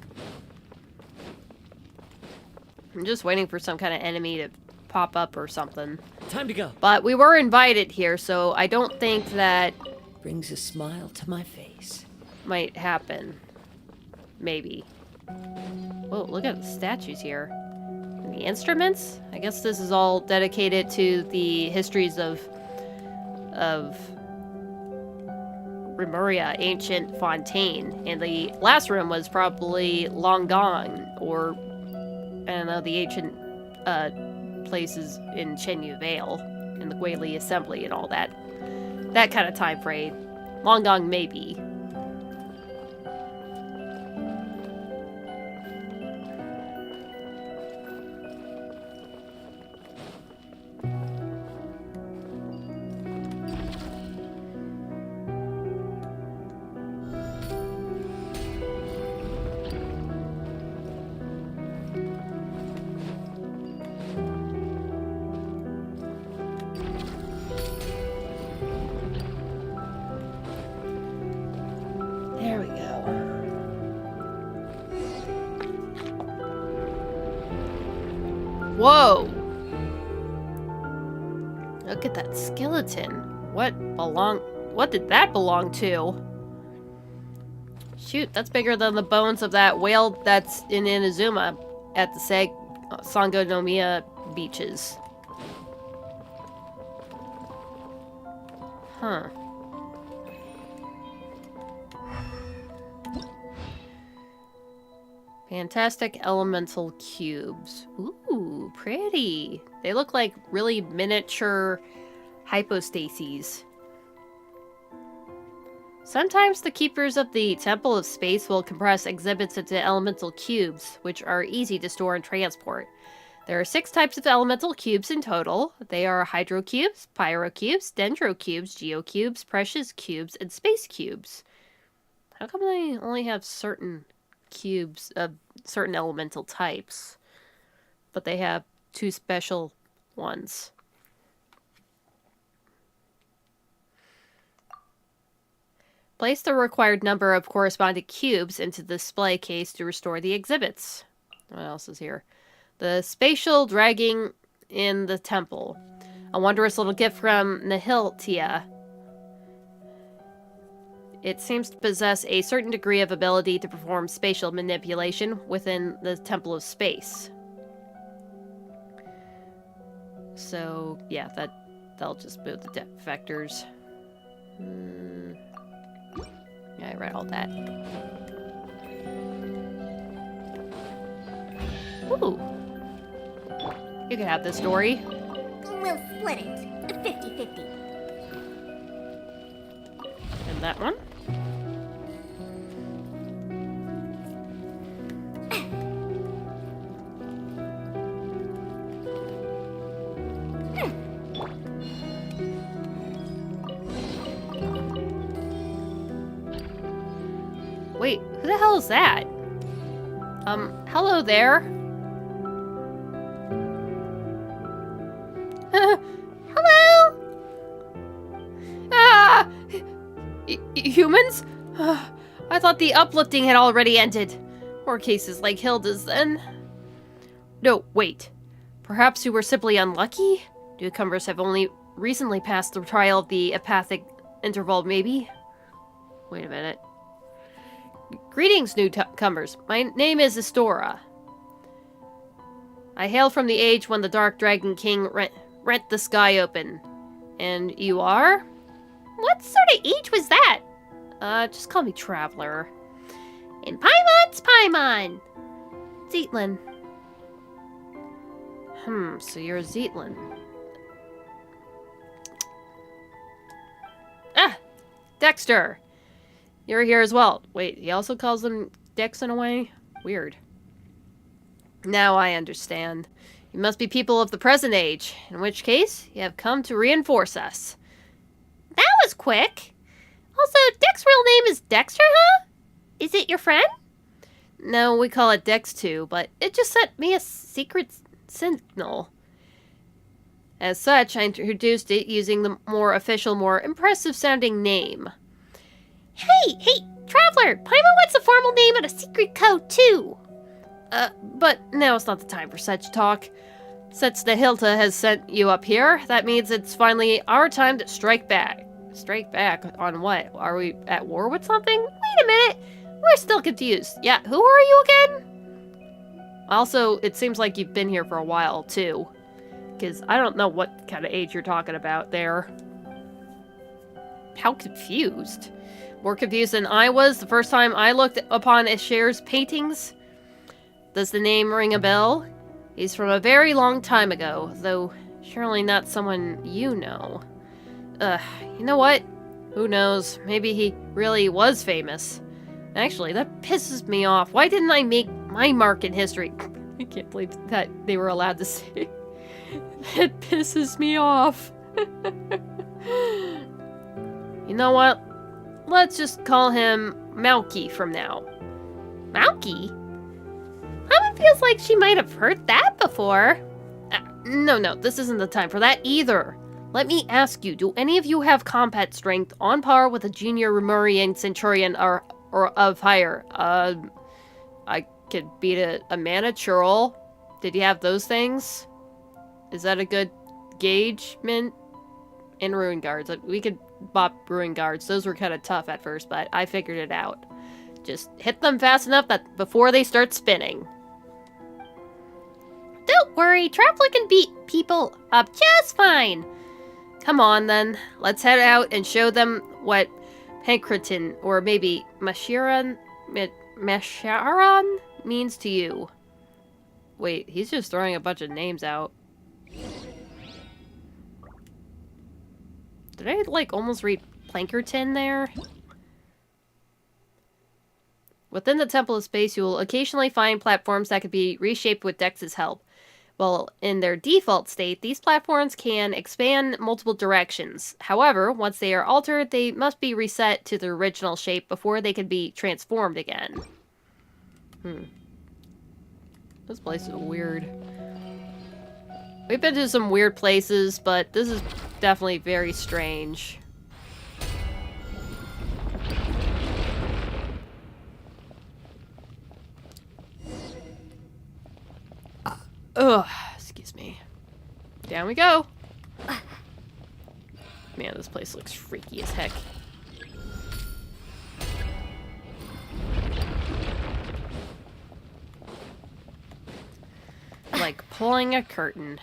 Speaker 1: I'm just waiting for some kind of enemy to pop up or something.
Speaker 4: Time to go.
Speaker 1: But we were invited here, so I don't think that
Speaker 4: Brings a smile to my face.
Speaker 1: might happen. Maybe. Whoa, look at the statues here. And the instruments? I guess this is all dedicated to the histories of Remuria, ancient Fontaine. And the last room was probably long gone, or I don't know, the ancient places in Chenyu Vale, and the Guili Assembly and all that. That kind of time frame. Long gone, maybe. There we go. Whoa! Look at that skeleton. What did that belong to? Shoot, that's bigger than the bones of that whale that's in Inazuma at the Sangonomiya beaches. Huh. Fantastic elemental cubes. Ooh, pretty. They look like really miniature hypostases. Sometimes the keepers of the Temple of Space will compress exhibits into elemental cubes, which are easy to store and transport. There are 6 types of elemental cubes in total. They are hydrocubes, pyrocubes, dendrocubes, geocubes, precious cubes, and space cubes. How come they only have certain cubes of certain elemental types, but they have 2 special ones? Place the required number of corresponding cubes into the display case to restore the exhibits. What else is here? The spatial dragging in the temple. A wondrous little gift from Nihiltia. It seems to possess a certain degree of ability to perform spatial manipulation within the Temple of Space. So, yeah, that'll just move the defectors. Yeah, I read all that. Ooh. You can have this story.
Speaker 3: We'll split it. 50-50.
Speaker 1: And that one. Wait, who the hell is that? Hello there.
Speaker 3: Hello?
Speaker 1: Ah! Humans? I thought the uplifting had already ended. Or cases like Hilda's, then. No, wait. Perhaps you were simply unlucky? Newcomers have only recently passed the trial of the apathic interval, maybe? Wait a minute. Greetings, newcomers. My name is Istoria. I hail from the age when the Dark Dragon King rent the sky open. And you are?
Speaker 3: What sort of age was that?
Speaker 1: Just call me Traveler.
Speaker 3: In Paimon's Paimon.
Speaker 1: Zeitlind. So you're a Zeitlind. Ah! Dexter! You're here as well. Wait, he also calls them Dex in a way? Weird. Now I understand. You must be people of the present age, in which case, you have come to reinforce us.
Speaker 3: That was quick. Also, Dex's real name is Dexter, huh? Is it your friend?
Speaker 1: No, we call it Dex too, but it just sent me a secret signal. As such, I introduced it using the more official, more impressive sounding name.
Speaker 3: Hey, Traveler! Paimon wants a formal name and a secret code, too.
Speaker 1: But now it's not the time for such talk. Since the Hilda has sent you up here, that means it's finally our time to strike back. Strike back on what? Are we at war with something?
Speaker 3: Wait a minute.
Speaker 1: We're still confused. Yeah, who are you again? Also, it seems like you've been here for a while, too. Because I don't know what kind of age you're talking about there. How confused. More confused than I was the first time I looked upon Asher's paintings. Does the name ring a bell? He's from a very long time ago, though surely not someone you know. You know what? Who knows? Maybe he really was famous. Actually, that pisses me off. Why didn't I make my mark in history? I can't believe that they were allowed to say. It pisses me off. You know what? Let's just call him Malky from now.
Speaker 3: Malky? Paimon feels like she might have heard that before.
Speaker 1: No, this isn't the time for that either. Let me ask you, do any of you have combat strength on par with a junior Remurian Centurion or of higher? I could beat a mana churl. Did you have those things? Is that a good gauge, Mint? And Ruin Guards. We could bop Ruin Guards. Those were kind of tough at first, but I figured it out. Just hit them fast enough that before they start spinning.
Speaker 3: Don't worry, Traveler can beat people up just fine.
Speaker 1: Come on, then. Let's head out and show them what Pankratin, or maybe Masharan means to you. Wait, he's just throwing a bunch of names out. Did I, like, almost read Plankerton there? Within the Temple of Space, you will occasionally find platforms that could be reshaped with Dex's help. Well, in their default state, these platforms can expand multiple directions. However, once they are altered, they must be reset to their original shape before they can be transformed again. This place is weird. We've been to some weird places, but this is definitely very strange. Ugh, excuse me. Down we go. Man, this place looks freaky as heck. Like pulling a curtain.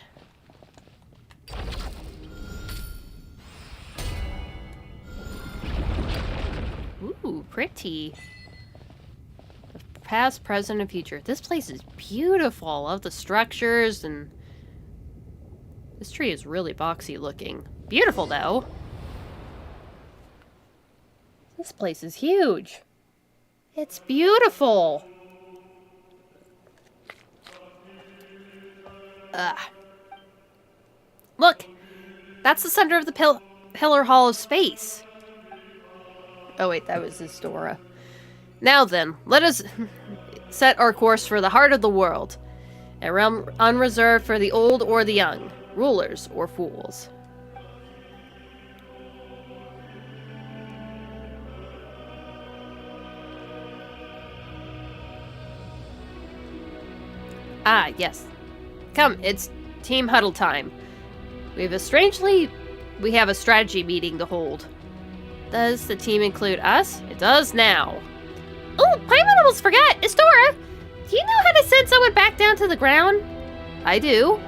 Speaker 1: Ooh, pretty. Past, present, and future. This place is beautiful. Love the structures, and this tree is really boxy looking. Beautiful, though. This place is huge. It's beautiful. Look, that's the center of the Pillar Hall of Space. Oh wait, that was Istoria. Now then, let us set our course for the heart of the world. A realm unreserved for the old or the young, rulers or fools. Ah, yes. Come, it's team huddle time. We have a strategy meeting to hold. Does the team include us? It does now.
Speaker 3: Oh, Paimon almost forgot! Istoria, do you know how to send someone back down to the ground?
Speaker 1: I do.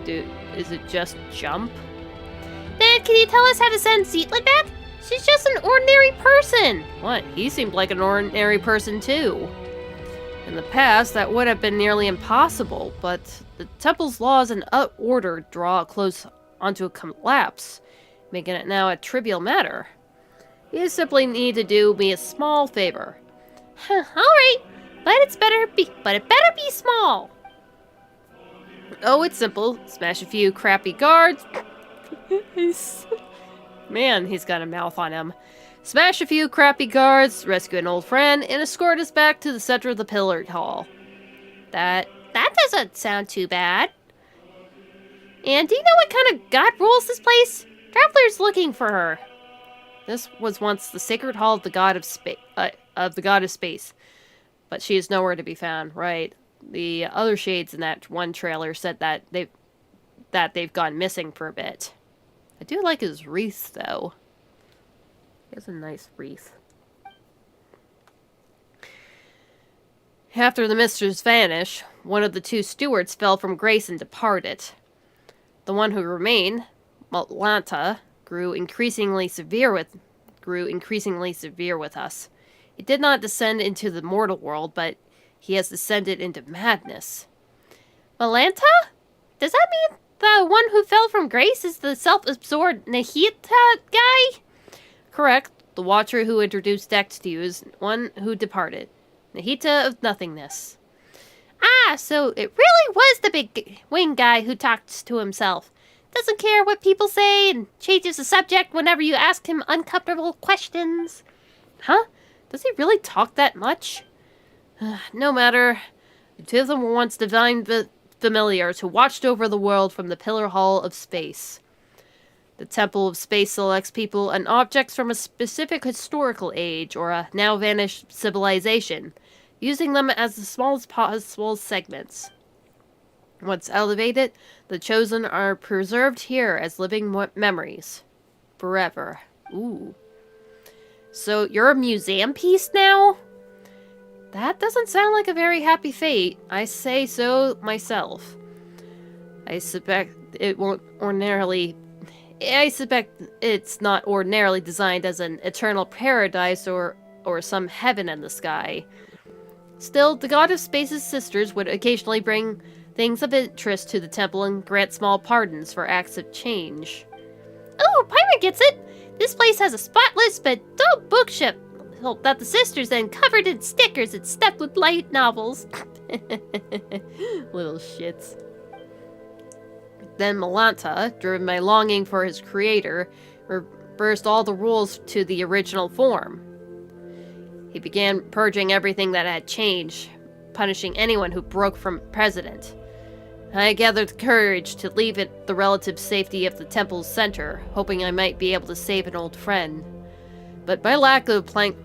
Speaker 1: Is it just jump?
Speaker 3: Then can you tell us how to send Zeitlind back? She's just an ordinary person.
Speaker 1: What? He seemed like an ordinary person too. In the past, that would have been nearly impossible, but the temple's laws and order draw close onto a collapse, making it now a trivial matter. You simply need to do me a small favor.
Speaker 3: All right, but it better be small.
Speaker 1: Oh, it's simple. Smash a few crappy guards. Man, he's got a mouth on him. Smash a few crappy guards, rescue an old friend, and escort us back to the center of the Pillar Hall.
Speaker 3: That doesn't sound too bad. And do you know what kind of god rules this place? Traveler's looking for her.
Speaker 1: This was once the sacred hall of the god of space, but she is nowhere to be found. Right? The other shades in that one trailer said that they've gone missing for a bit. I do like his wreath, though. He has a nice wreath. After the misters vanished, one of the two stewards fell from grace and departed. The one who remained, Malanta, grew increasingly severe with us. He did not descend into the mortal world, but he has descended into madness.
Speaker 3: Malanta? Does that mean the one who fell from grace is the self-absorbed Nahita guy?
Speaker 1: Correct. The Watcher who introduced Dex to you is one who departed. Nahita of nothingness.
Speaker 3: Ah, so it really was the big wing guy who talks to himself. Doesn't care what people say and changes the subject whenever you ask him uncomfortable questions.
Speaker 1: Huh? Does he really talk that much? No matter. The two of them were once divine familiars who watched over the world from the Pillar Hall of Space. The Temple of Space selects people and objects from a specific historical age or a now-vanished civilization, using them as the smallest possible segments. Once elevated, the chosen are preserved here as living memories. Forever. Ooh. So you're a museum piece now? That doesn't sound like a very happy fate. I say so myself. I suspect it's not ordinarily designed as an eternal paradise or some heaven in the sky. Still, the god of space's sisters would occasionally bring things of interest to the temple and grant small pardons for acts of change.
Speaker 3: Oh, Pirate gets it! This place has a spotless but dull bookshelf that the sisters then covered in stickers and stuffed with light novels.
Speaker 1: Little shits. Then Malanta, driven by longing for his creator, reversed all the rules to the original form. He began purging everything that had changed, punishing anyone who broke from precedent. I gathered courage to leave it the relative safety of the temple's center, hoping I might be able to save an old friend. But my lack of plankretin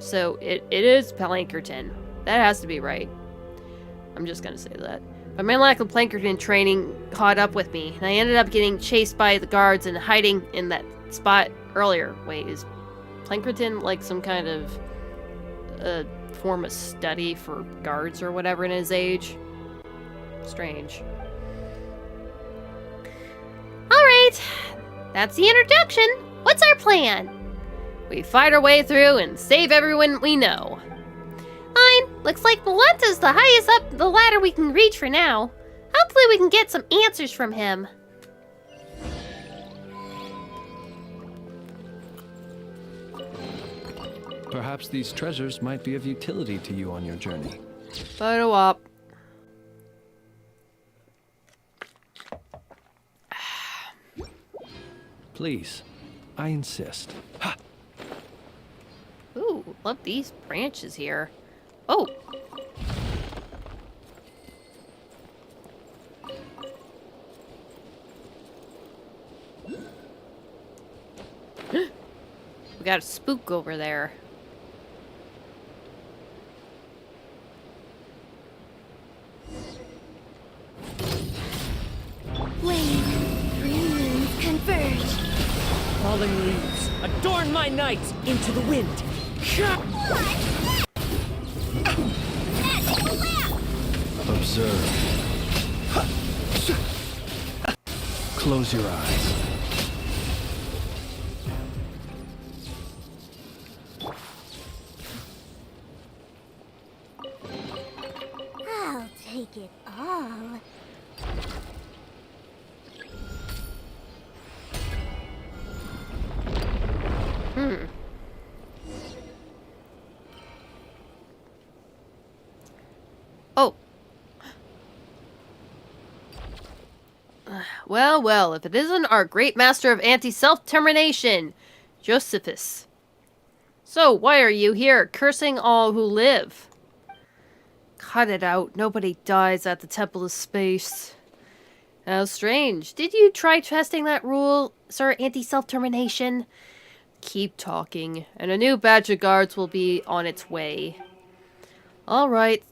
Speaker 1: So it is Plankerton. That has to be right. I'm just gonna say that. But my lack of Plankerton training caught up with me, and I ended up getting chased by the guards and hiding in that spot earlier. Wait, is Plankerton like some kind of form of study for guards or whatever in his age? Strange.
Speaker 3: Alright, that's the introduction. What's our plan?
Speaker 1: We fight our way through and save everyone we know.
Speaker 3: Fine, looks like Melanta's the highest up the ladder we can reach for now. Hopefully we can get some answers from him.
Speaker 5: Perhaps these treasures might be of utility to you on your journey.
Speaker 1: Photo op.
Speaker 5: Please, I insist. Ha!
Speaker 1: Ooh, love these branches here. Oh! We got a spook over there.
Speaker 6: Wave, three moons converge.
Speaker 4: Falling leaves, adorn my night into the wind.
Speaker 5: Observe. Close your eyes.
Speaker 6: I'll take it all.
Speaker 1: Oh. Well, well, if it isn't our great master of anti-self-termination, Josephus. So, why are you here, cursing all who live? Cut it out. Nobody dies at the Temple of Space. How strange. Did you try testing that rule, Sir Anti-Self-Termination? Keep talking, and a new batch of guards will be on its way. Alright.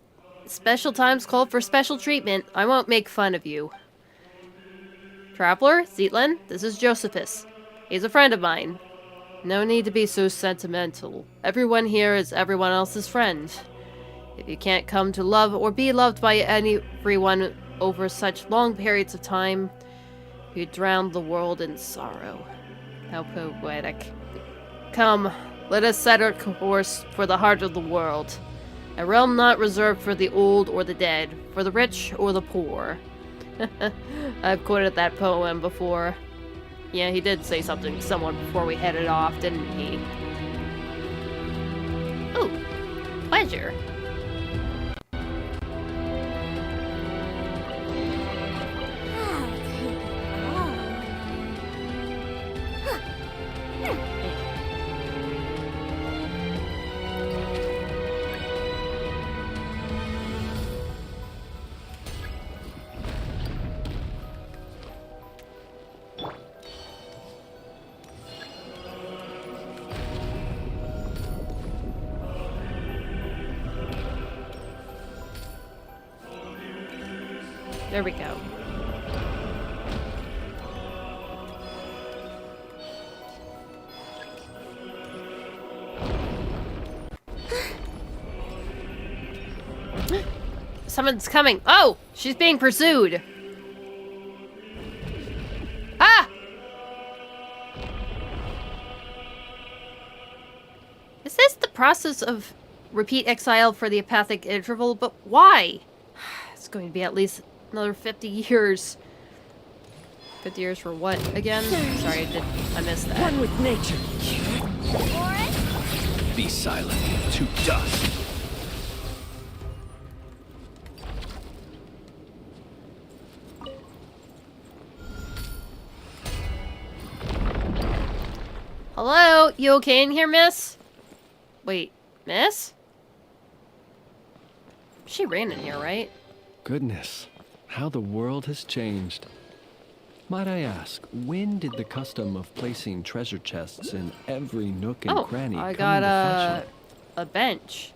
Speaker 1: Special times call for special treatment. I won't make fun of you. Traveler, Zeitlind, this is Josephus. He's a friend of mine. No need to be so sentimental. Everyone here is everyone else's friend. If you can't come to love or be loved by everyone over such long periods of time, you drown the world in sorrow. How poetic. Come, let us set our course for the heart of the world. A realm not reserved for the old or the dead, for the rich or the poor. I've quoted that poem before. Yeah, he did say something to someone before we headed off, didn't he?
Speaker 3: Ooh, pleasure.
Speaker 6: I'll take it all.
Speaker 1: There we go. Someone's coming. Oh! She's being pursued. Ah! Is this the process of repeat exile for the apathic interval? But why? It's going to be at least another 50 years. 50 years for what again? Sorry, I missed that.
Speaker 4: One with nature.
Speaker 2: Be silent. To dust.
Speaker 1: Hello? You okay in here, miss? Wait, miss? She ran in here, right?
Speaker 5: Goodness, how the world has changed. Might I ask, when did the custom of placing treasure chests in every nook and cranny
Speaker 1: I
Speaker 5: come
Speaker 1: got
Speaker 5: into fashion?
Speaker 1: a bench.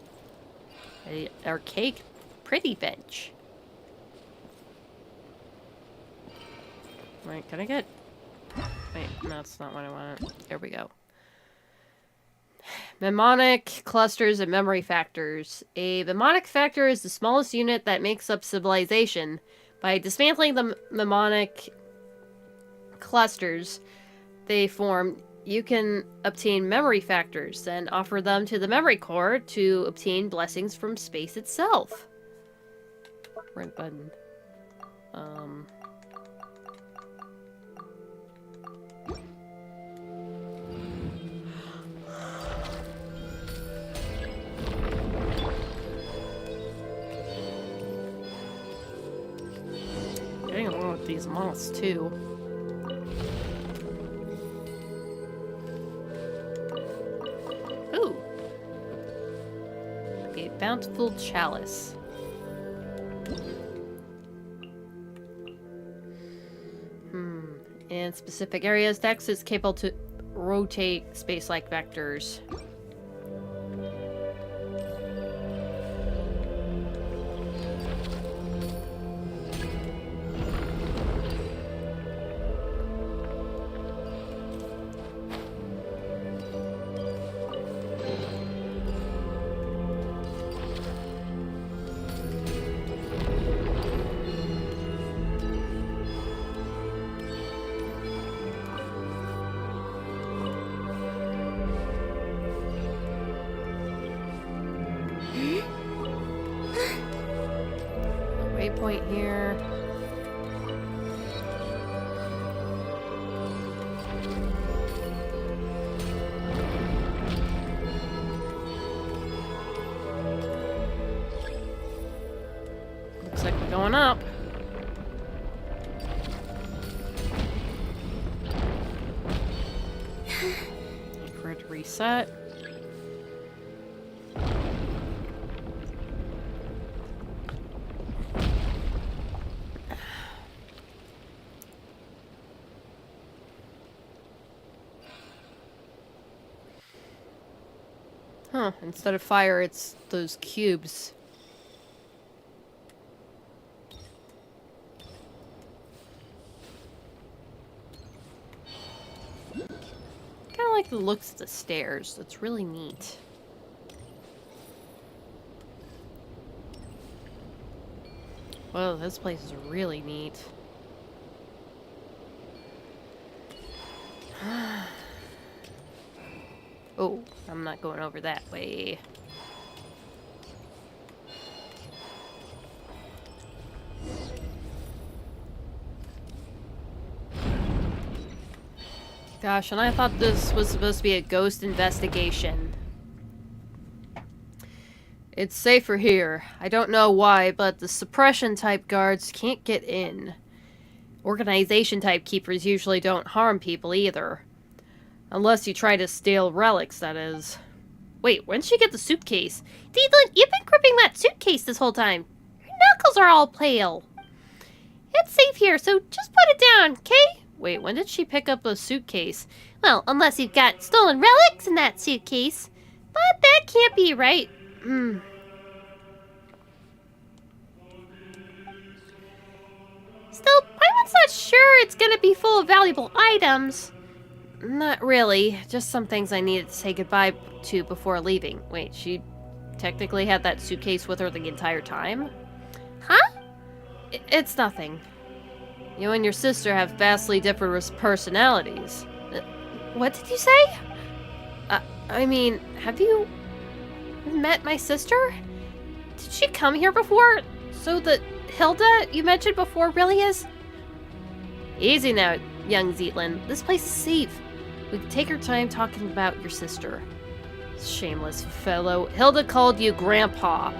Speaker 1: A archaic, pretty bench. Wait, can I get... Wait, no, that's not what I wanted. There we go. Mnemonic clusters and memory factors. A mnemonic factor is the smallest unit that makes up civilization. By dismantling the mnemonic clusters they form, you can obtain memory factors, then offer them to the memory core to obtain blessings from space itself. Right button. Getting along with these moths too. Ooh. A bountiful chalice. In specific areas, Dex is capable to rotate space-like vectors. Waypoint here. Looks like we're going up. Wait for it to reset. Huh, instead of fire, it's those cubes. Kinda like the looks of the stairs. That's really neat. Whoa, this place is really neat. Oh, I'm not going over that way. Gosh, and I thought this was supposed to be a ghost investigation. It's safer here. I don't know why, but the suppression type guards can't get in. Organization type keepers usually don't harm people either. Unless you try to steal relics, that is. Wait, when did she get the suitcase?
Speaker 3: Zeitlind, you've been gripping that suitcase this whole time. Your knuckles are all pale. It's safe here, so just put it down, okay?
Speaker 1: Wait, when did she pick up a suitcase?
Speaker 3: Well, unless you've got stolen relics in that suitcase. But that can't be right. Still, Paimon's not sure it's gonna be full of valuable items.
Speaker 1: Not really. Just some things I needed to say goodbye to before leaving. Wait, she technically had that suitcase with her the entire time?
Speaker 3: Huh?
Speaker 1: It's nothing. You and your sister have vastly different personalities.
Speaker 3: What did you say?
Speaker 1: I mean, have you met my sister?
Speaker 3: Did she come here before? So the Hilda you mentioned before really is?
Speaker 1: Easy now, young Zeitlind. This place is safe. We can take our time talking about your sister. Shameless fellow. Hilda called you Grandpa.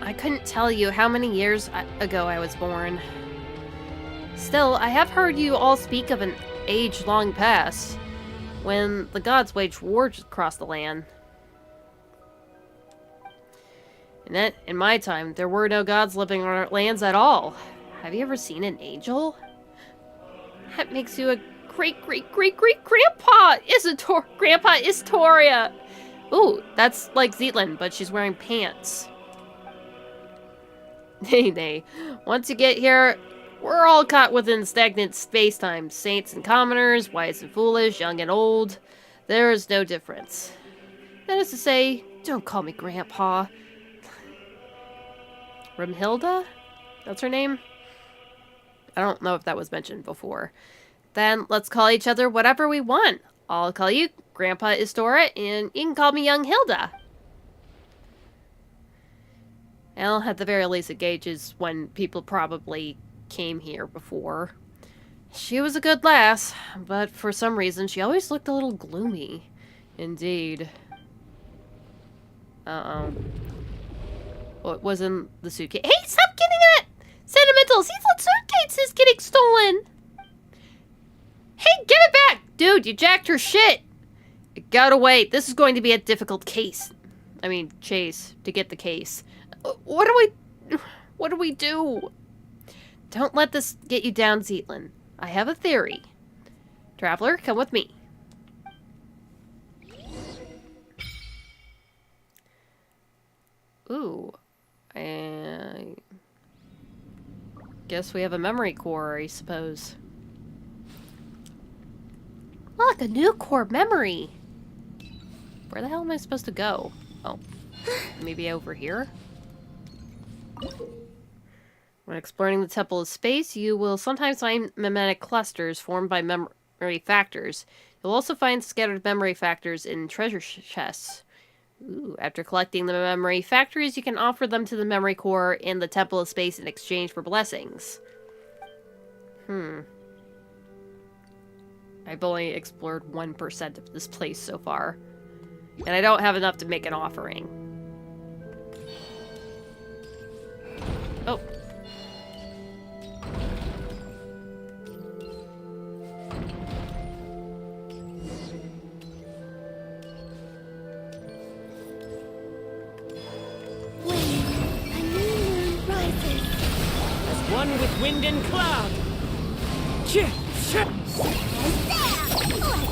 Speaker 1: I couldn't tell you how many years ago I was born. Still, I have heard you all speak of an age long past, when the gods waged wars across the land. In my time, there were no gods living on our lands at all. Have you ever seen an angel?
Speaker 3: That makes you a
Speaker 1: great-great-great-great-grandpa Grandpa Istoria. Ooh, that's like Zeitlind, but she's wearing pants. Nay. Once you get here, we're all caught within stagnant space-time. Saints and commoners, wise and foolish, young and old. There is no difference. That is to say, don't call me Grandpa. Rimhilda? That's her name? I don't know if that was mentioned before. Then let's call each other whatever we want. I'll call you Grandpa Istoria, and you can call me Young Hilda. Well, at the very least, it gauges when people probably came here before. She was a good lass, but for some reason, she always looked a little gloomy. Indeed. Uh-oh. What was in the suitcase? Hey, stop getting that! Sentimental! Zeitlind suitcase is getting stolen! Hey, give it back! Dude, you jacked her shit! It got away. This is going to be a difficult chase to get the case. What do we do? Don't let this get you down, Zeitlind. I have a theory. Traveler, come with me. Ooh. I guess we have a memory core, I suppose. Look, a new core memory. Where the hell am I supposed to go? Oh, maybe over here? When exploring the Temple of Space, you will sometimes find memetic clusters formed by memory factors. You'll also find scattered memory factors in treasure chests. Ooh, after collecting the memory factors, you can offer them to the memory core in the Temple of Space in exchange for blessings. I've only explored 1% of this place so far. And I don't have enough to make an offering. Oh.
Speaker 4: As one with wind and cloud.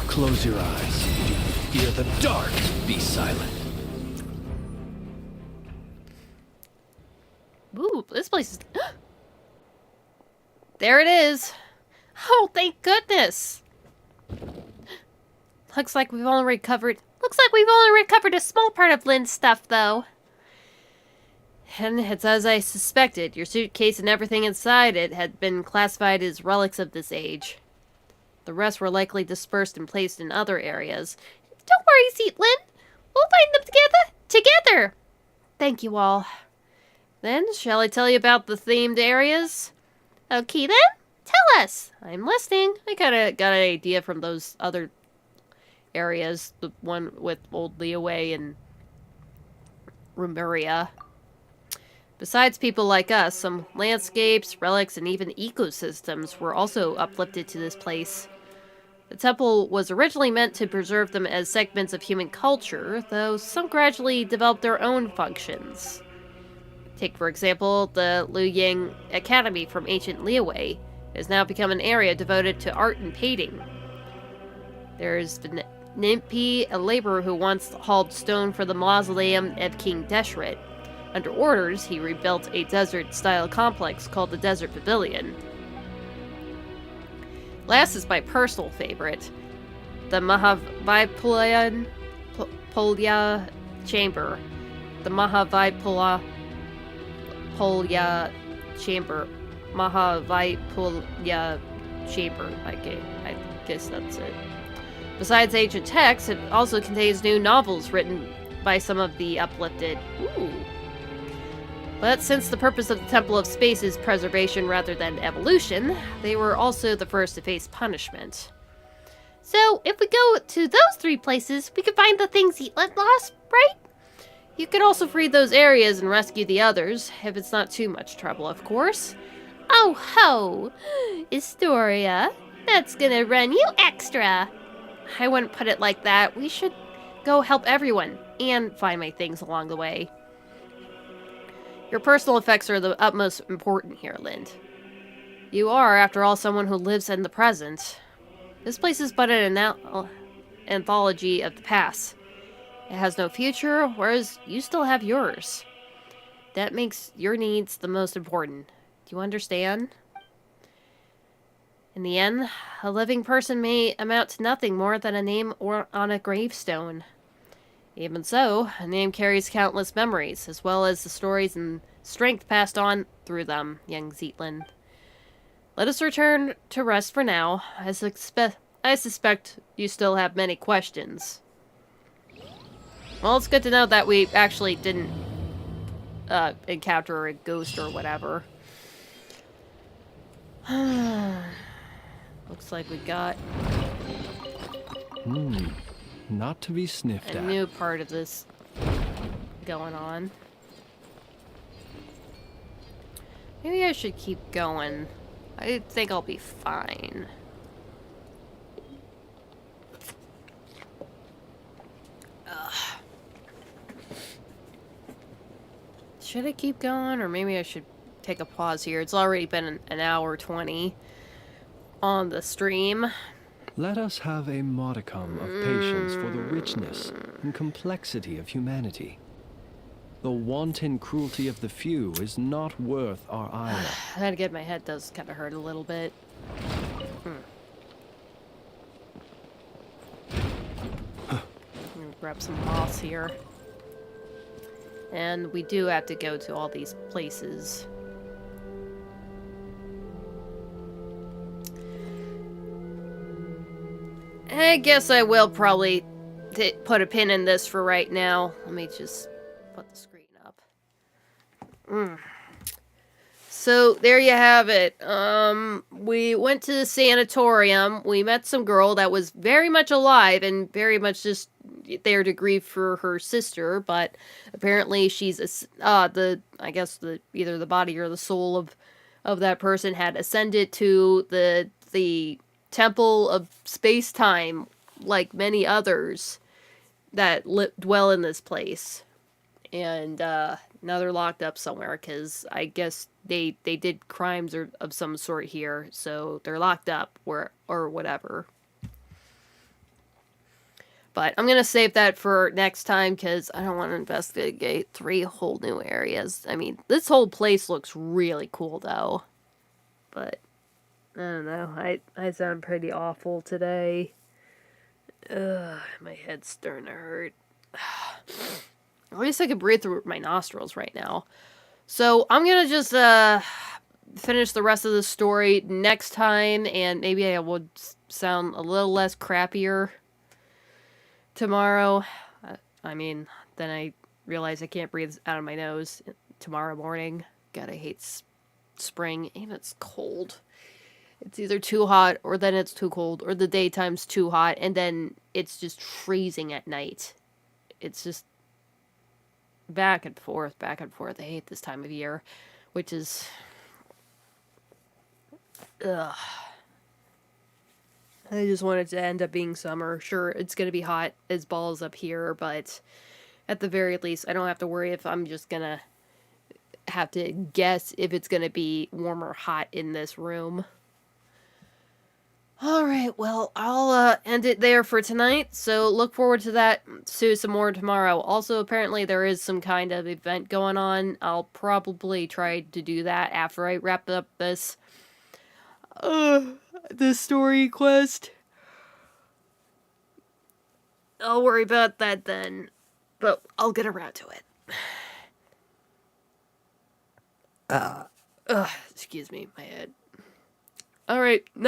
Speaker 2: Close your eyes. Do you fear the dark? Be silent.
Speaker 1: Ooh, this place is... There it is. Oh, thank goodness. Looks like we've only recovered a small part of Lynn's stuff, though. And it's as I suspected. Your suitcase and everything inside it had been classified as relics of this age. The rest were likely dispersed and placed in other areas. Don't worry, Zeitlind. We'll find them together. Thank you all. Then, shall I tell you about the themed areas? Okay then, tell us. I'm listening. I kinda got an idea from those other areas. The one with Old Leeway and Rumeria. Besides people like us, some landscapes, relics, and even ecosystems were also uplifted to this place. The temple was originally meant to preserve them as segments of human culture, though some gradually developed their own functions. Take, for example, the Liu Ying Academy from ancient Leeway. It has now become an area devoted to art and painting. There's the Nimpi, a laborer who once hauled stone for the mausoleum of King Deshret. Under orders, he rebuilt a desert-style complex called the Desert Pavilion. Last is my personal favorite, the Mahavipulya Chamber. The Mahavipulya Chamber. Mahavipulya Chamber. I guess that's it. Besides ancient texts, it also contains new novels written by some of the uplifted. Ooh. But since the purpose of the Temple of Space is preservation rather than evolution, they were also the first to face punishment.
Speaker 3: So, if we go to those 3 places, we can find the things Zeitlind lost, right?
Speaker 1: You could also free those areas and rescue the others, if it's not too much trouble, of course.
Speaker 3: Oh ho! Istoria, that's gonna run you extra.
Speaker 1: I wouldn't put it like that. We should go help everyone, and find my things along the way. Your personal effects are the utmost important here, Lind. You are, after all, someone who lives in the present. This place is but an anthology of the past. It has no future, whereas you still have yours. That makes your needs the most important. Do you understand? In the end, a living person may amount to nothing more than a name or on a gravestone. Even so, a name carries countless memories, as well as the stories and strength passed on through them, young Zeitlind. Let us return to rest for now. I suspect you still have many questions. Well, it's good to know that we actually didn't encounter a ghost or whatever. Looks like we got
Speaker 5: Not to be sniffed
Speaker 1: a
Speaker 5: at.
Speaker 1: new part of this going on. Maybe I should keep going. I think I'll be fine. Ugh. Should I keep going, or maybe I should take a pause here? It's already been an hour 20 on the stream.
Speaker 5: Let us have a modicum of patience for the richness and complexity of humanity. The wanton cruelty of the few is not worth our ire.
Speaker 1: Then again, my head does kind of hurt a little bit. I'm gonna grab some moss here. And we do have to go to all these places. I guess I will probably put a pin in this for right now. Let me just put the screen up. So there you have it. We went to the sanatorium. We met some girl that was very much alive and very much just there to grieve for her sister, but apparently she's I guess either the body or the soul of that person had ascended to the temple of space-time, like many others that dwell in this place. And now they're locked up somewhere because I guess they did crimes of some sort here, so they're locked up or whatever. But I'm gonna save that for next time because I don't want to investigate 3 whole new areas. I mean, this whole place looks really cool though. But I don't know. I sound pretty awful today. Ugh, my head's starting to hurt. At least I can breathe through my nostrils right now. So I'm gonna just finish the rest of the story next time, and maybe I would sound a little less crappier tomorrow. I mean, then I realize I can't breathe out of my nose tomorrow morning. God, I hate spring, and it's cold. It's either too hot, or then it's too cold, or the daytime's too hot, and then it's just freezing at night. It's just back and forth, back and forth. I hate this time of year, which is... Ugh. I just want it to end up being summer. Sure, it's going to be hot as balls up here, but at the very least, I don't have to worry if I'm just going to have to guess if it's going to be warm or hot in this room. Alright, well, I'll end it there for tonight, so look forward to that, some more tomorrow. Also, apparently there is some kind of event going on. I'll probably try to do that after I wrap up this story quest. I'll worry about that then, but I'll get around to it. Excuse me, my head. Alright, night.